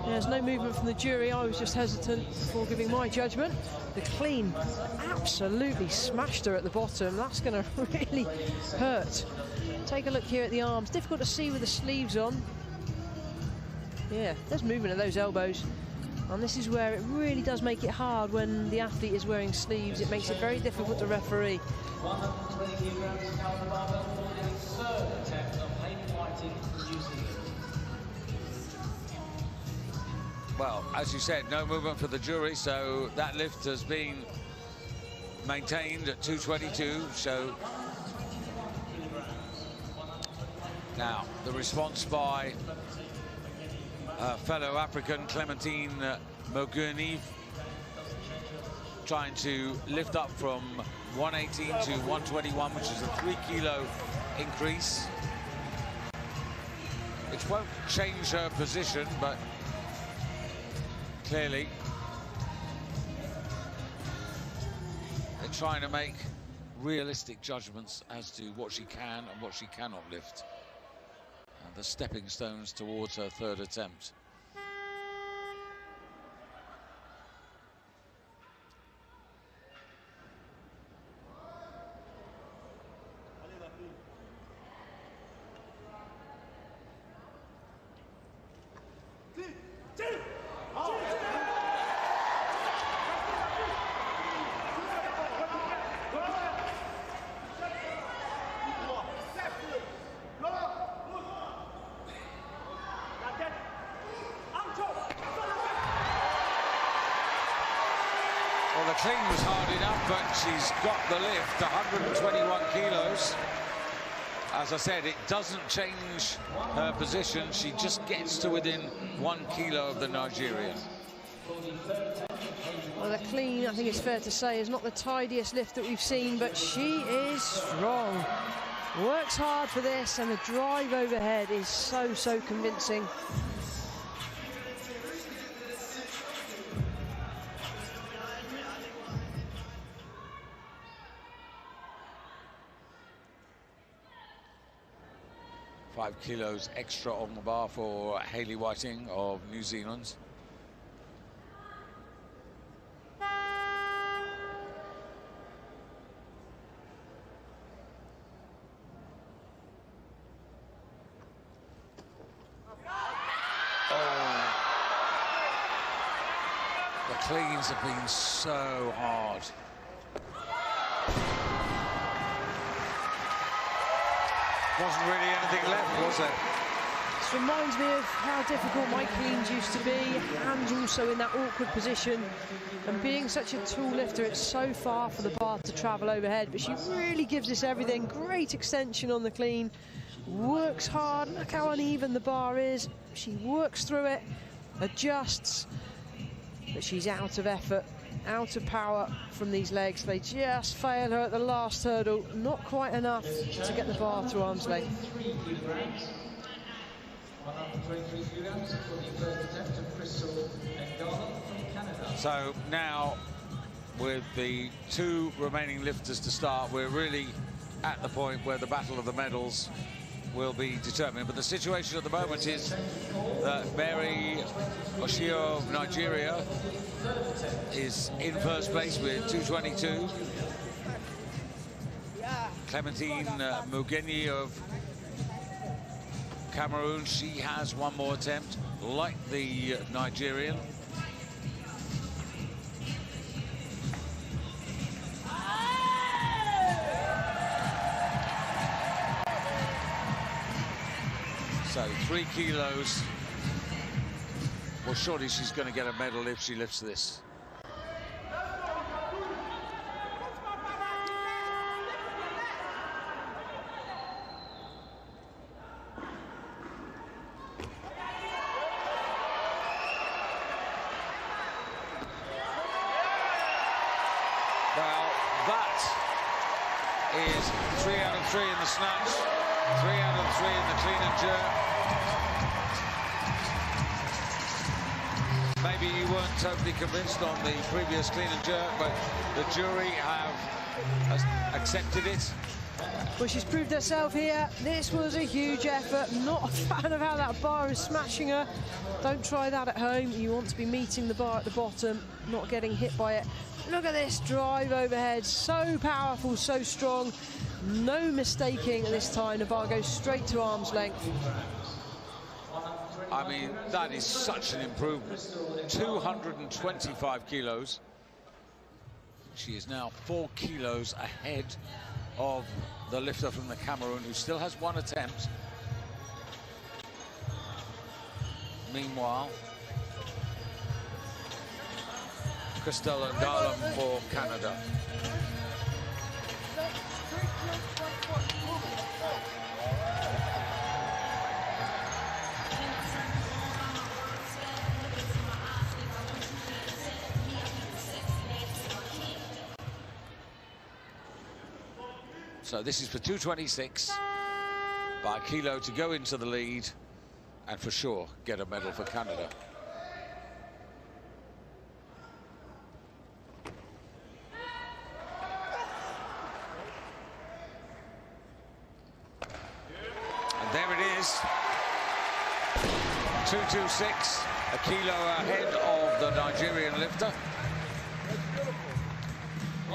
There's no movement from the jury. I was just hesitant before giving my judgment. The clean absolutely smashed her at the bottom. That's going to really hurt. Take a look here at the arms. Difficult to see with the sleeves on. Yeah, there's movement at those elbows. And this is where it really does make it hard when the athlete is wearing sleeves. It makes it very difficult to referee. 120 kilograms now the barbell for the 3rd attempt of Hayley Whiting from New Zealand. Well, as you said, no movement for the jury, so that lift has been maintained at 222. So now the response by fellow African Clementine Mogeni, trying to lift up from 118 to 121, which is a 3 kilo increase, which won't change her position, but clearly trying to make realistic judgments as to what she can and what she cannot lift. And the stepping stones towards her third attempt. Well, the clean was hard enough, but she's got the lift, 121 kilos. As I said, it doesn't change her position. She just gets to within 1 kilo of the Nigerian. Well, the clean, I think it's fair to say, is not the tidiest lift that we've seen, but she is strong. Works hard for this, and the drive overhead is so convincing. Five kilos extra on the bar for Hayley Whiting of New Zealand. The cleans have been so hard. Wasn't really anything left, was there? This reminds me of how difficult my cleans used to be, hands also in that awkward position. And being such a tall lifter, it's so far for the bar to travel overhead, but she really gives this everything. Great extension on the clean, works hard. Look how uneven the bar is. She works through it, adjusts, but she's out of effort, out of power from these legs. They just fail her at the last hurdle, not quite enough to get the bar to arm's length. So now, with the 2 remaining lifters to start, we're really at the point where the battle of the medals will be determined. But the situation at the moment is that Mary Oshio of Nigeria is in first place with 222. Clementine Mugenyi of Cameroon, she has 1 more attempt, like the Nigerian. So 3 kilos. Well, surely she's going to get a medal if she lifts this. Well, that is 3 out of 3 in the snatch, 3 out of 3 in the clean and jerk. Maybe you weren't totally convinced on the previous clean and jerk, but the jury have accepted it. Well, she's proved herself here. This was a huge effort. Not a fan of how that bar is smashing her. Don't try that at home. You want to be meeting the bar at the bottom, not getting hit by it. Look at this drive overhead. So powerful, so strong. No mistaking at this time. The bar goes straight to arm's length. I mean, that is such an improvement. 225 kilos. She is now 4 kilos ahead of the lifter from the Cameroon, who still has 1 attempt. Meanwhile, Christelle Ngalum for Canada. So this is for 226, by a kilo to go into the lead, and for sure get a medal for Canada. There it is. 226, a kilo ahead of the Nigerian lifter.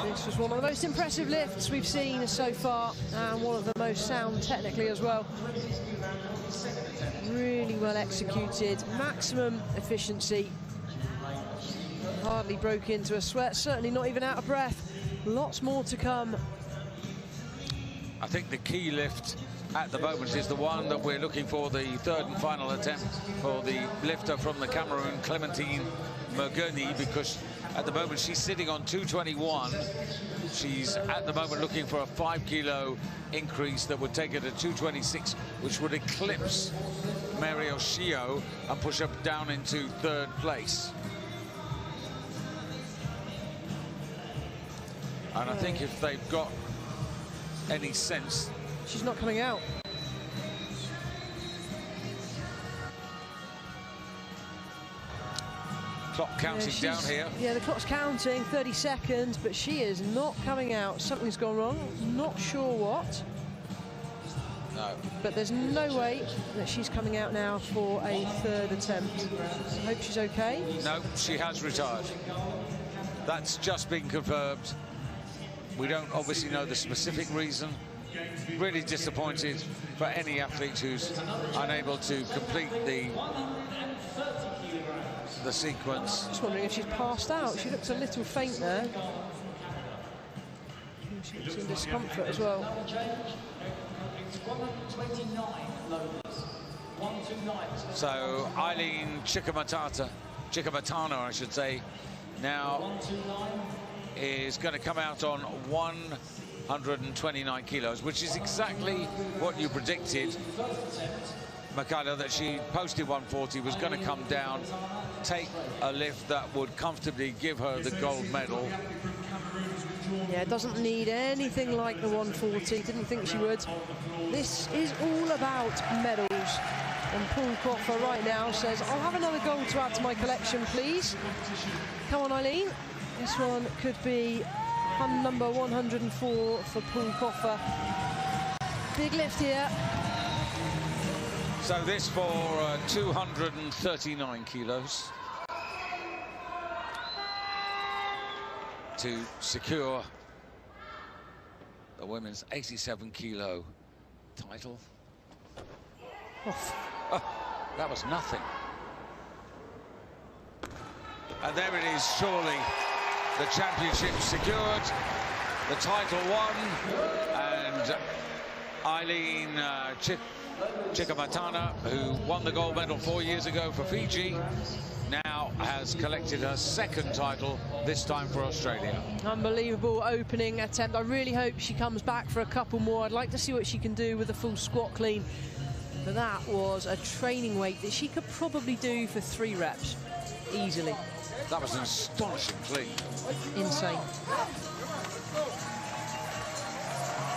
This was one of the most impressive lifts we've seen so far, and one of the most sound technically as well. Really well executed, maximum efficiency. Hardly broke into a sweat, certainly not even out of breath. Lots more to come. I think the key lift at the moment is the one that we're looking for, the third and final attempt for the lifter from the Cameroon, Clementine Mergeni, because at the moment she's sitting on 221. She's at the moment looking for a 5 kilo increase that would take her to 226, which would eclipse Mary Oshio and push her down into third place. And I think if they've got any sense... She's not coming out. Clock counting down here. Yeah, the clock's counting, 30 seconds, but she is not coming out. Something's gone wrong, not sure what. No. But there's no way that she's coming out now for a third attempt. I hope she's okay. No, she has retired. That's just been confirmed. We don't obviously know the specific reason. Really disappointed for any athlete who's unable to complete the sequence. Just wondering if she's passed out. She looks a little faint there. She looks in discomfort as well. So Eileen Chikamatana, I should say, now is going to come out on 129 kilos, which is exactly what you predicted, Michaela, that she posted 140, was going to come down, take a lift that would comfortably give her the gold medal. Yeah, it doesn't need anything like the 140. Didn't think she would. This is all about medals. And Paul Coffer right now says, I'll have another gold to add to my collection, please. Come on, Eileen. This one could be number 104 for Paul Coffer. Big lift here. So this for 239 kilos to secure the women's 87 kilo title. Oh, that was nothing. And there it is, surely the championship secured, the title won, and Eileen Chikamatana, who won the gold medal 4 years ago for Fiji, now has collected her second title, this time for Australia. Unbelievable opening attempt. I really hope she comes back for a couple more. I'd like to see what she can do with a full squat clean. But that was a training weight that she could probably do for 3 reps, easily. That was an astonishing clean. Insane.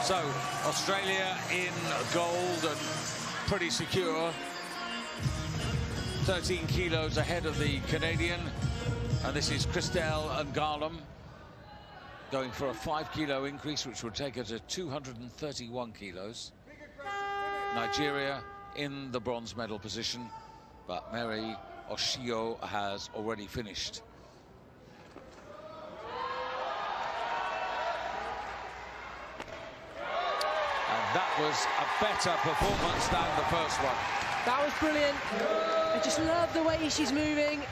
So, Australia in gold and pretty secure. 13 kilos ahead of the Canadian. And this is Christelle Ngalum going for a 5 kilo increase, which would take her to 231 kilos. Nigeria in the bronze medal position, but Mary Oshio has already finished. And that was a better performance than the first one. That was brilliant. I just love the way she's moving.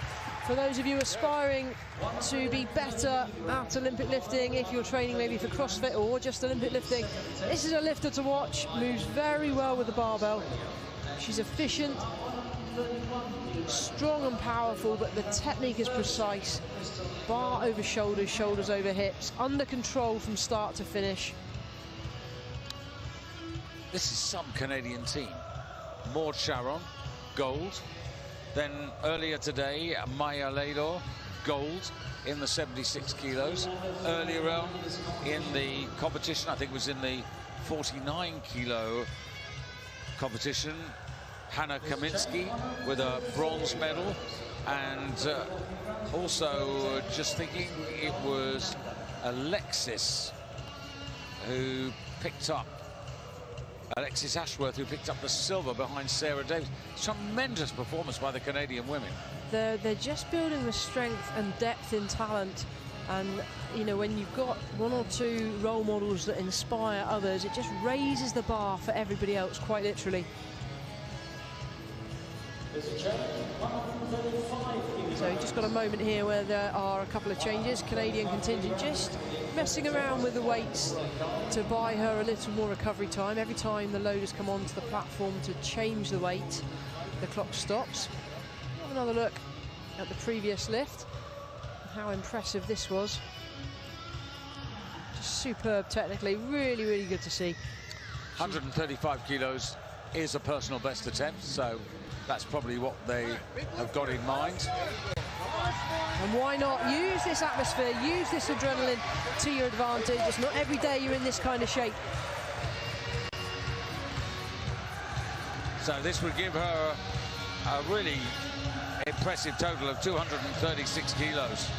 For those of you aspiring to be better at Olympic lifting, if you're training maybe for CrossFit or just Olympic lifting, this is a lifter to watch. Moves very well with the barbell. She's efficient, strong and powerful, but the technique is precise. Bar over shoulders, shoulders over hips, under control from start to finish. This is some Canadian team. Maud Sharon, gold. Then earlier today, Maya Laidor, gold in the 76 kilos. Earlier on in the competition, I think it was in the 49 kilo competition, Hannah Kaminsky with a bronze medal. And also just thinking it was Alexis who picked up Alexis Ashworth, who picked up the silver behind Sarah Davis. Tremendous performance by the Canadian women. They're just building the strength and depth in talent. And, you know, when you've got one or two role models that inspire others, it just raises the bar for everybody else, quite literally. So just got a moment here where there are a couple of changes. Canadian contingent just messing around with the weights to buy her a little more recovery time. Every time the loaders come onto the platform to change the weight, the clock stops. Have another look at the previous lift. How impressive this was. Just superb technically, really, really good to see. 135 kilos is a personal best attempt, so that's probably what they have got in mind. And why not use this atmosphere, use this adrenaline to your advantage. It's not every day you're in this kind of shape. So this would give her a really impressive total of 236 kilos.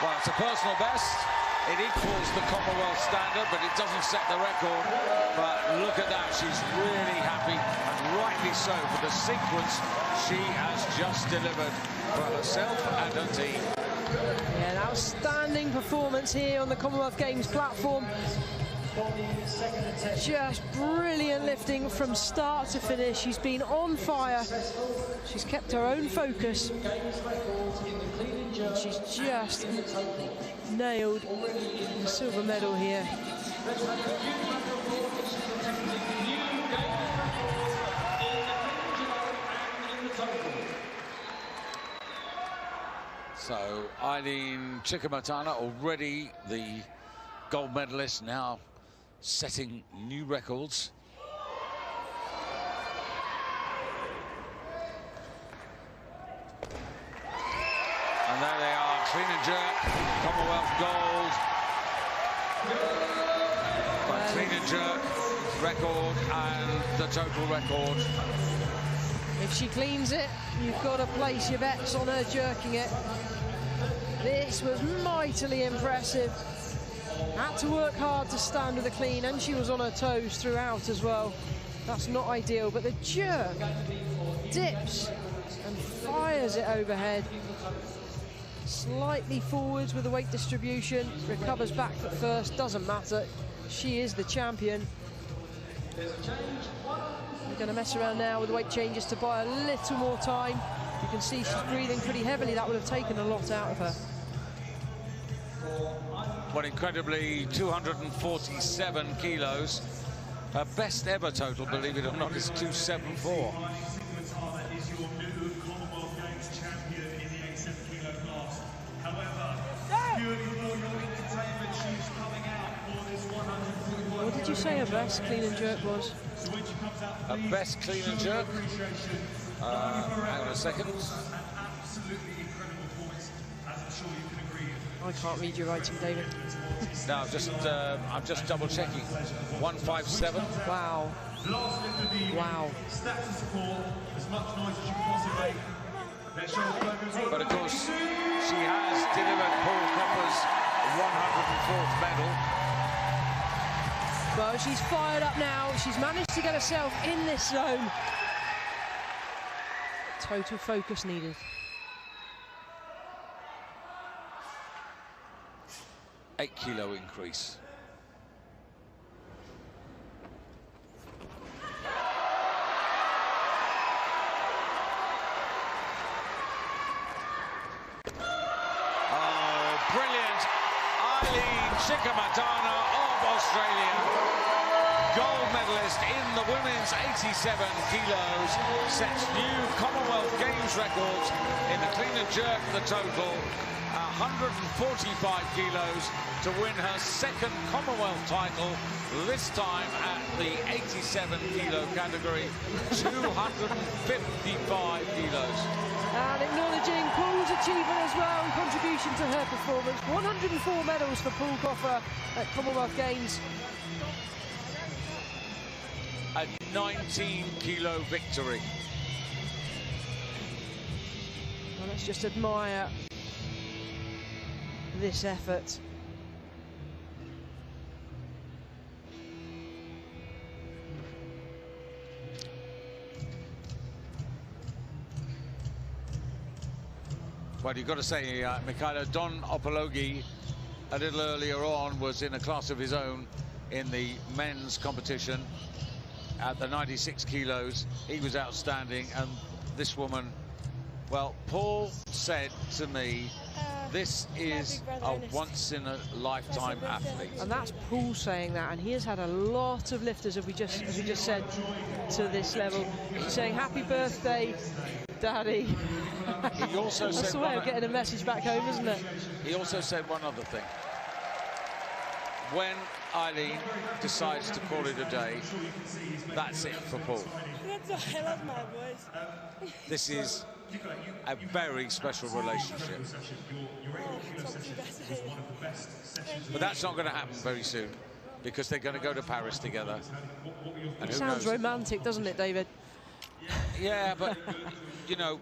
Well, it's a personal best. It equals the Commonwealth standard, but it doesn't set the record. But look at that, she's really happy, and rightly so, for the sequence she has just delivered for herself and her team. Yeah, an outstanding performance here on the Commonwealth Games platform. Just brilliant lifting from start to finish. She's been on fire. She's kept her own focus. And she's just nailed the silver medal here. So Eileen Chikamatana, already the gold medalist, now setting new records. And there they are, clean and jerk, Commonwealth gold. But clean and jerk record and the total record. If she cleans it, you've got to place your bets on her jerking it. This was mightily impressive. Had to work hard to stand with a clean, and she was on her toes throughout as well. That's not ideal, but the jerk dips and fires it overhead. Slightly forwards with the weight distribution, recovers back at first, doesn't matter. She is the champion. We're going to mess around now with the weight changes to buy a little more time. You can see she's breathing pretty heavily. That would have taken a lot out of her. Well, incredibly, 247 kilos. Her best ever total, believe it or not, is 274. Is your new Commonwealth Games champion in the 87 kilo class. However, purely for your entertainment, she's coming out for this 141. What did you say her best clean and jerk was? So when she comes out, Her best clean and jerk? Hang on a second. an absolutely incredible performance, as I'm sure you can agree. I can't read your writing, David. No, I'm just double checking. 157. Wow. Last lift of the evening. Wow. Stats and support, as much noise as you can possibly make. Let's show the photos. But of course, she has delivered Paul Copper's 104th medal. Well, she's fired up now. She's managed to get herself in this zone. Total focus needed. Eight kilo increase. Oh, brilliant. Eileen Chikamatana of Australia. gold medalist in the women's 87 kilos, sets new Commonwealth Games records in the clean and jerk, the total 145 kilos to win her second Commonwealth title, this time at the 87 kilo category, 255 kilos. And acknowledging Paul's achievement as well and contribution to her performance. 104 medals for Paul Coffer at Commonwealth Games. A 19 kilo victory. Well, let's just admire this effort. Well, you've got to say, Mikhailo, Don Opologi, a little earlier on, was in a class of his own in the men's competition at the 96 kilos. He was outstanding, and this woman, well, Paul said to me, this is a once-in-a-lifetime athlete. And that's Paul saying that, and he has had a lot of lifters, as we just said, to this level. He's saying, happy birthday, Daddy. He also said that's the way of getting a message back home, isn't it? He also said one other thing. When Eileen decides to call it a day, that's it for Paul. I love my voice. This is a very special relationship. But that's not going to happen very soon, because they're going to go to Paris together. And it sounds romantic, doesn't it, David? Yeah, but, you know,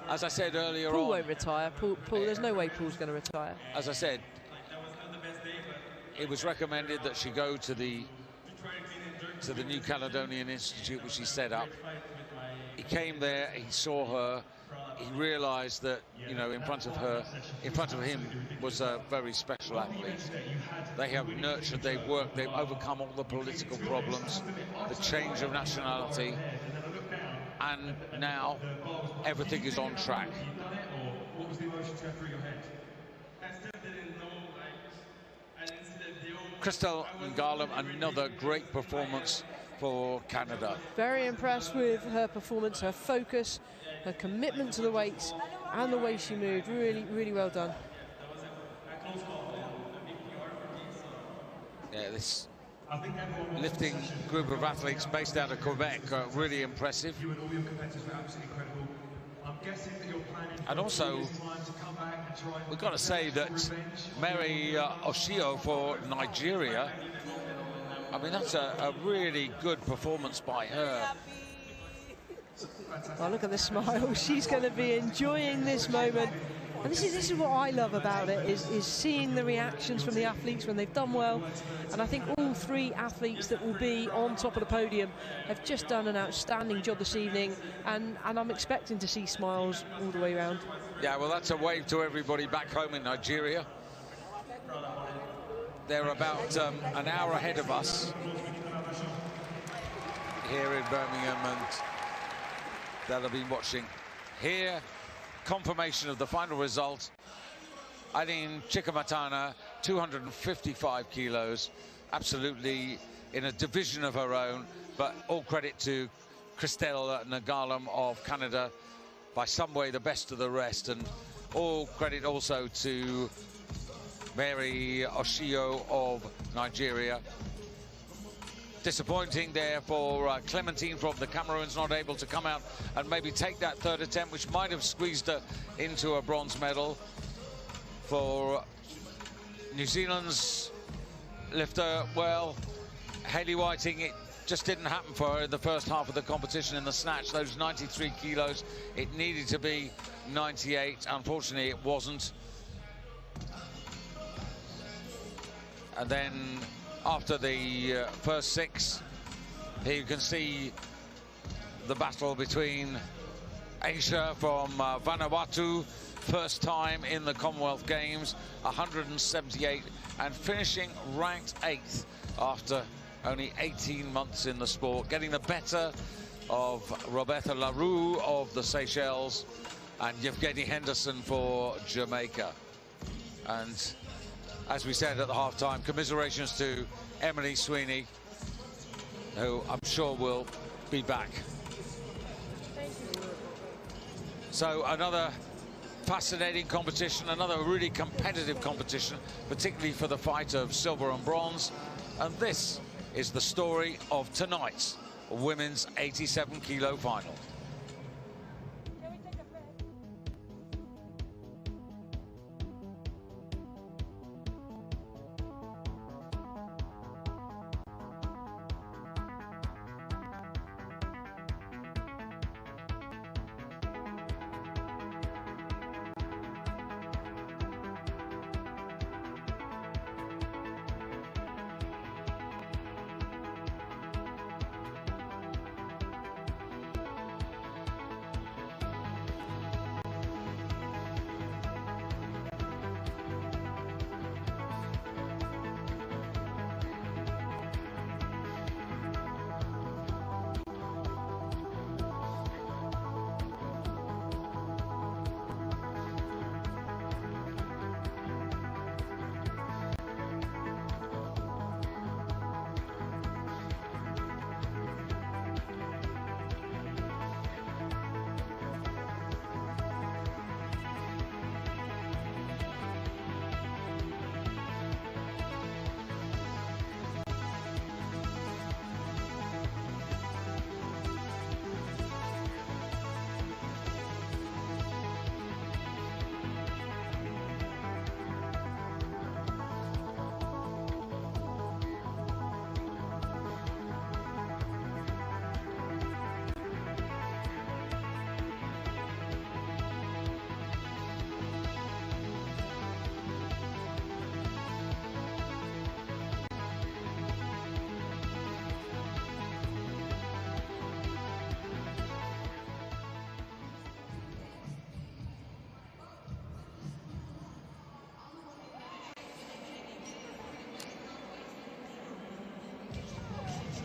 as I said earlier Paul on... won't retire. Paul, there's no way Paul's going to retire. As I said, it was recommended that she go to the New Caledonian Institute, which he set up. He came there, he saw her, he realized that, you know, in front of him was a very special athlete. They have nurtured, they've worked, they've overcome all the political problems, the change of nationality, and now everything is on track. Christelle Ngalum, another great performance for Canada. Very impressed with her performance, her focus, her commitment to the weights, and the way she moved. Really, really well done. Yeah, this lifting group of athletes based out of Quebec, really impressive. And also, we've got to say that Mary Oshio for Nigeria, I mean, that's a really good performance by her. Oh, look at the smile. She's going to be enjoying this moment. And this is what I love about it, is seeing the reactions from the athletes when they've done well. And I think all three athletes that will be on top of the podium have just done an outstanding job this evening. And I'm expecting to see smiles all the way around. Yeah, well, that's a wave to everybody back home in Nigeria. They're about an hour ahead of us here in Birmingham, and they'll have been watching. Here, confirmation of the final result. Eileen Chikamatana, 255 kilos, absolutely in a division of her own, but all credit to Christelle Ngalum of Canada, by some way the best of the rest, and all credit also to Mary Oshio of Nigeria. Disappointing there for Clementine from the Cameroons, not able to come out and maybe take that third attempt, which might have squeezed her into a bronze medal. For New Zealand's lifter, well, Hayley Whiting, it just didn't happen for her in the first half of the competition in the snatch. Those 93 kilos, it needed to be 98. Unfortunately, it wasn't. And then after the first six, here you can see the battle between Aisha from Vanuatu, first time in the Commonwealth Games, 178, and finishing ranked 8th after only 18 months in the sport, getting the better of Roberta Larue of the Seychelles and Yevgeny Henderson for Jamaica. And as we said at the half-time, commiserations to Emily Sweeney. who I'm sure will be back. So another fascinating competition, another really competitive competition, particularly for the fight of silver and bronze. And this is the story of tonight's women's 87-kilo final.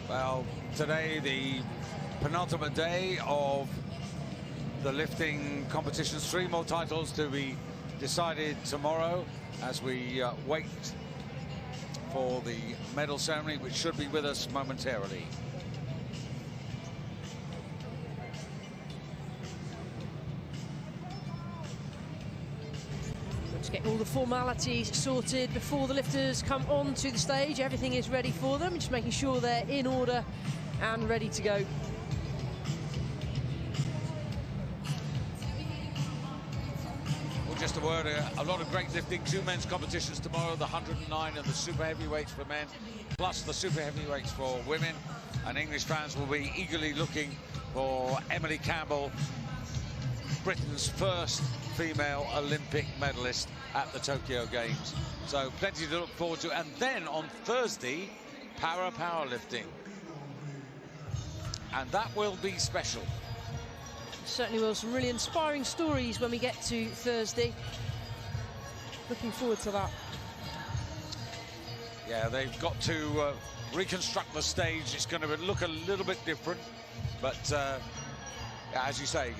Well, today, the penultimate day of the lifting competitions. 3 more titles to be decided tomorrow as we wait for the medal ceremony, which should be with us momentarily. Let's get all the formalities sorted before the lifters come onto the stage. Everything is ready for them, just making sure they're in order and ready to go. Well, just a word, a lot of great lifting. 2 men's competitions tomorrow, the 109 and the super heavyweights for men, plus the super heavyweights for women. And English fans will be eagerly looking for Emily Campbell, Britain's first female Olympic medalist at the Tokyo Games. So plenty to look forward to. And then on Thursday, powerlifting. And that will be special. Certainly will. Some really inspiring stories when we get to Thursday. Looking forward to that. Yeah, they've got to reconstruct the stage. It's going to look a little bit different. But as you say,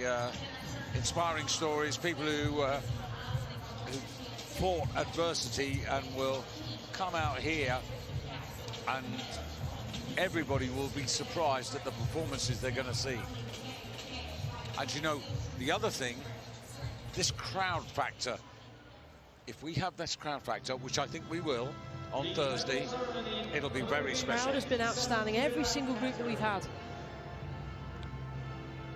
inspiring stories, people who fought adversity and will come out here, and everybody will be surprised at the performances they're going to see. And you know, the other thing, this crowd factor, if we have this crowd factor, which I think we will on Thursday, it'll be very special. The crowd has been outstanding, every single group that we've had.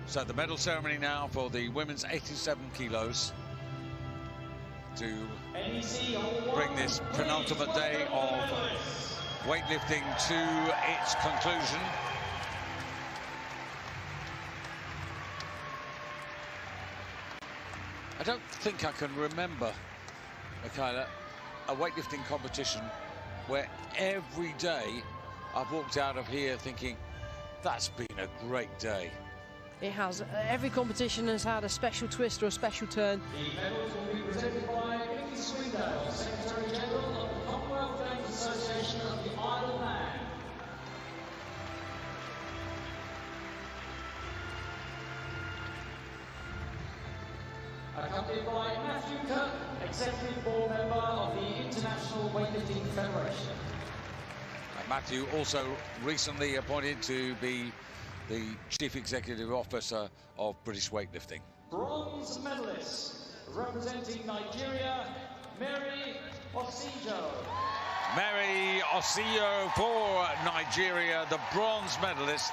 So the medal ceremony now for the women's 87 kilos to bring this penultimate day of weightlifting to its conclusion. I don't think I can remember, Michaela, a weightlifting competition where every day I've walked out of here thinking, that's been a great day. It has. Every competition has had a special twist or a special turn. The medals will be presented by Vicky Swindale, Secretary General of the Commonwealth Games Association of the Isle of Man. Accompanied by Matthew Kirk, Executive Board Member of the International Weightlifting Federation. Matthew, also recently appointed to be the Chief Executive Officer of British Weightlifting. Bronze medalist representing Nigeria, Mary Osijo. Mary Osijo for Nigeria, the bronze medalist.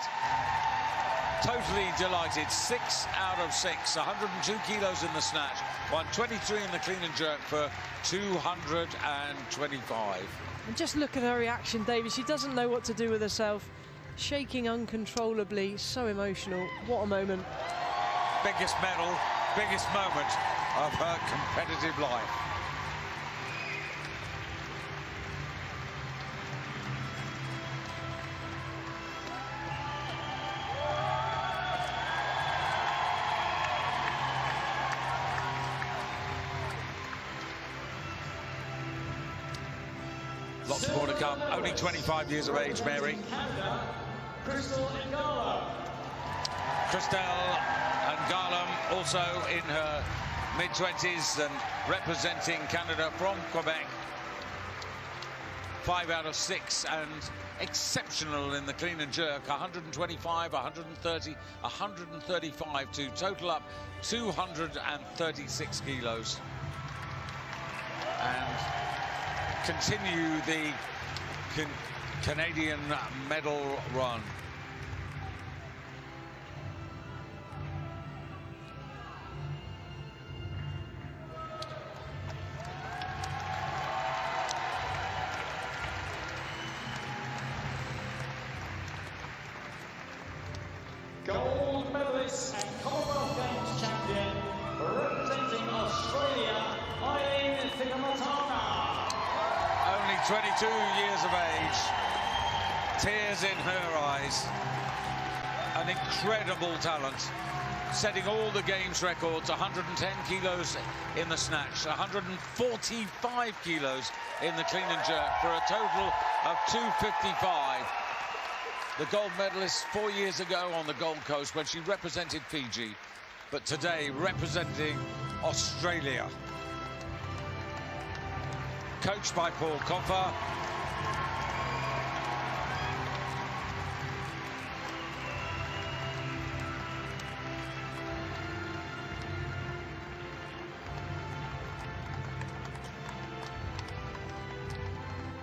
Totally delighted. 6 out of 6, 102 kilos in the snatch, 123 in the clean and jerk for 225. And just look at her reaction, David. She doesn't know what to do with herself. Shaking uncontrollably, so emotional. What a moment. Biggest medal, biggest moment of her competitive life. Lots more to come. Only 25 years of age, Mary. Crystal Ngalum, also in her mid-20s and representing Canada from Quebec. 5 out of 6 and exceptional in the clean and jerk. 125, 130, 135 to total up 236 kilos. And continue the Canadian medal run. Gold medalist and Commonwealth Games champion representing Australia, Eileen Thigamatana. Only 22 years of age, tears in her eyes, an incredible talent, setting all the games records. 110 kilos in the snatch, 145 kilos in the clean and jerk for a total of 255. The gold medalist 4 years ago on the Gold Coast when she represented Fiji, but today representing Australia. Coached by Paul Coffer.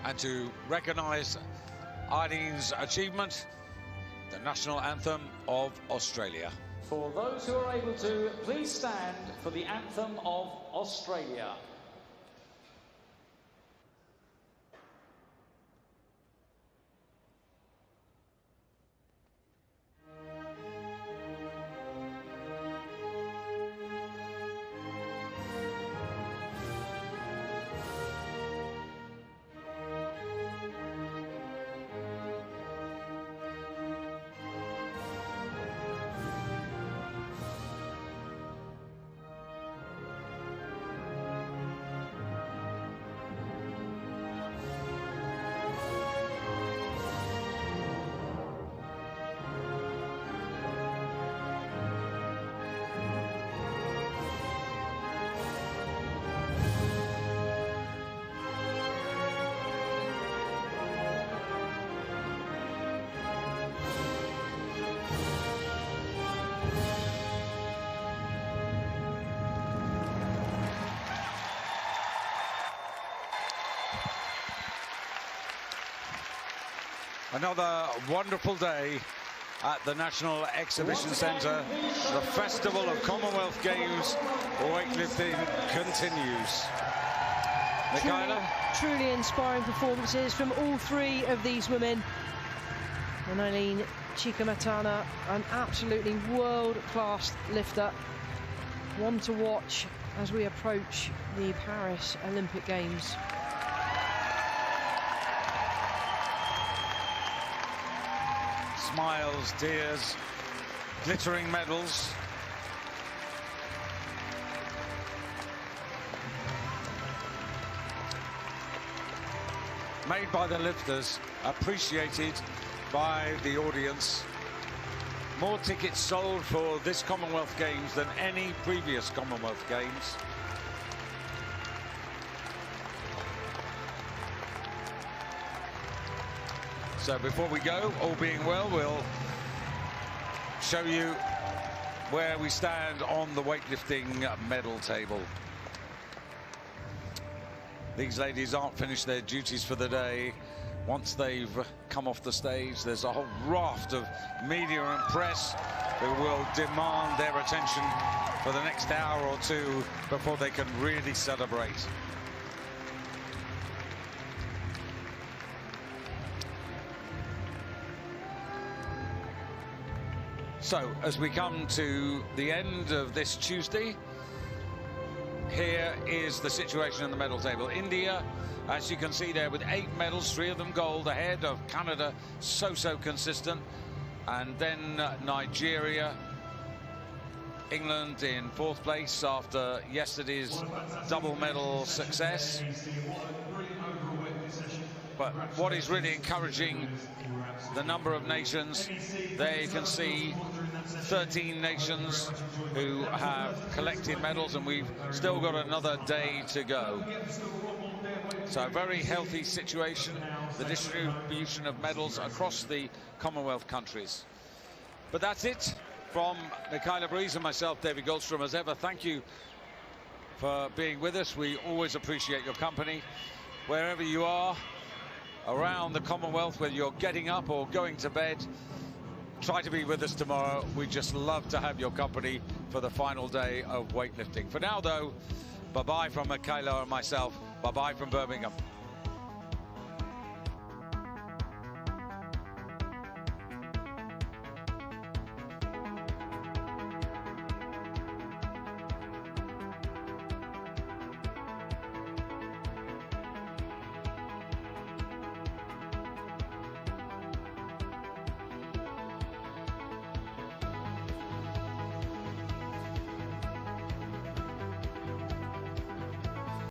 And to recognise Eileen's achievement, the national anthem of Australia. For those who are able to, please stand for the anthem of Australia. Another wonderful day at the National Exhibition Centre. The Festival of Commonwealth Games weightlifting continues. Michaela? Truly inspiring performances from all three of these women. And Eileen Thigamatana, an absolutely world-class lifter. One to watch as we approach the Paris Olympic Games. Smiles, tears, glittering medals. Made by the lifters, appreciated by the audience. More tickets sold for this Commonwealth Games than any previous Commonwealth Games. So before we go, all being well, we'll show you where we stand on the weightlifting medal table. These ladies aren't finished their duties for the day. Once they've come off the stage, there's a whole raft of media and press who will demand their attention for the next hour or two before they can really celebrate. So, as we come to the end of this Tuesday, here is the situation on the medal table. India, as you can see there, with 8 medals, 3 of them gold, ahead of Canada, so consistent. And then Nigeria, England in 4th place after yesterday's double medal success. But what is really encouraging, the number of nations, there you can see 13 nations who have collected medals, and we've still got another day to go. So a very healthy situation, the distribution of medals across the Commonwealth countries. But that's it from Michaela Breeze and myself, David Goldstrom. As ever, thank you for being with us. We always appreciate your company. Wherever you are around the Commonwealth, whether you're getting up or going to bed, try to be with us tomorrow. We just love to have your company for the final day of weightlifting. For now, though, bye-bye from Michaela and myself. Bye-bye from Birmingham.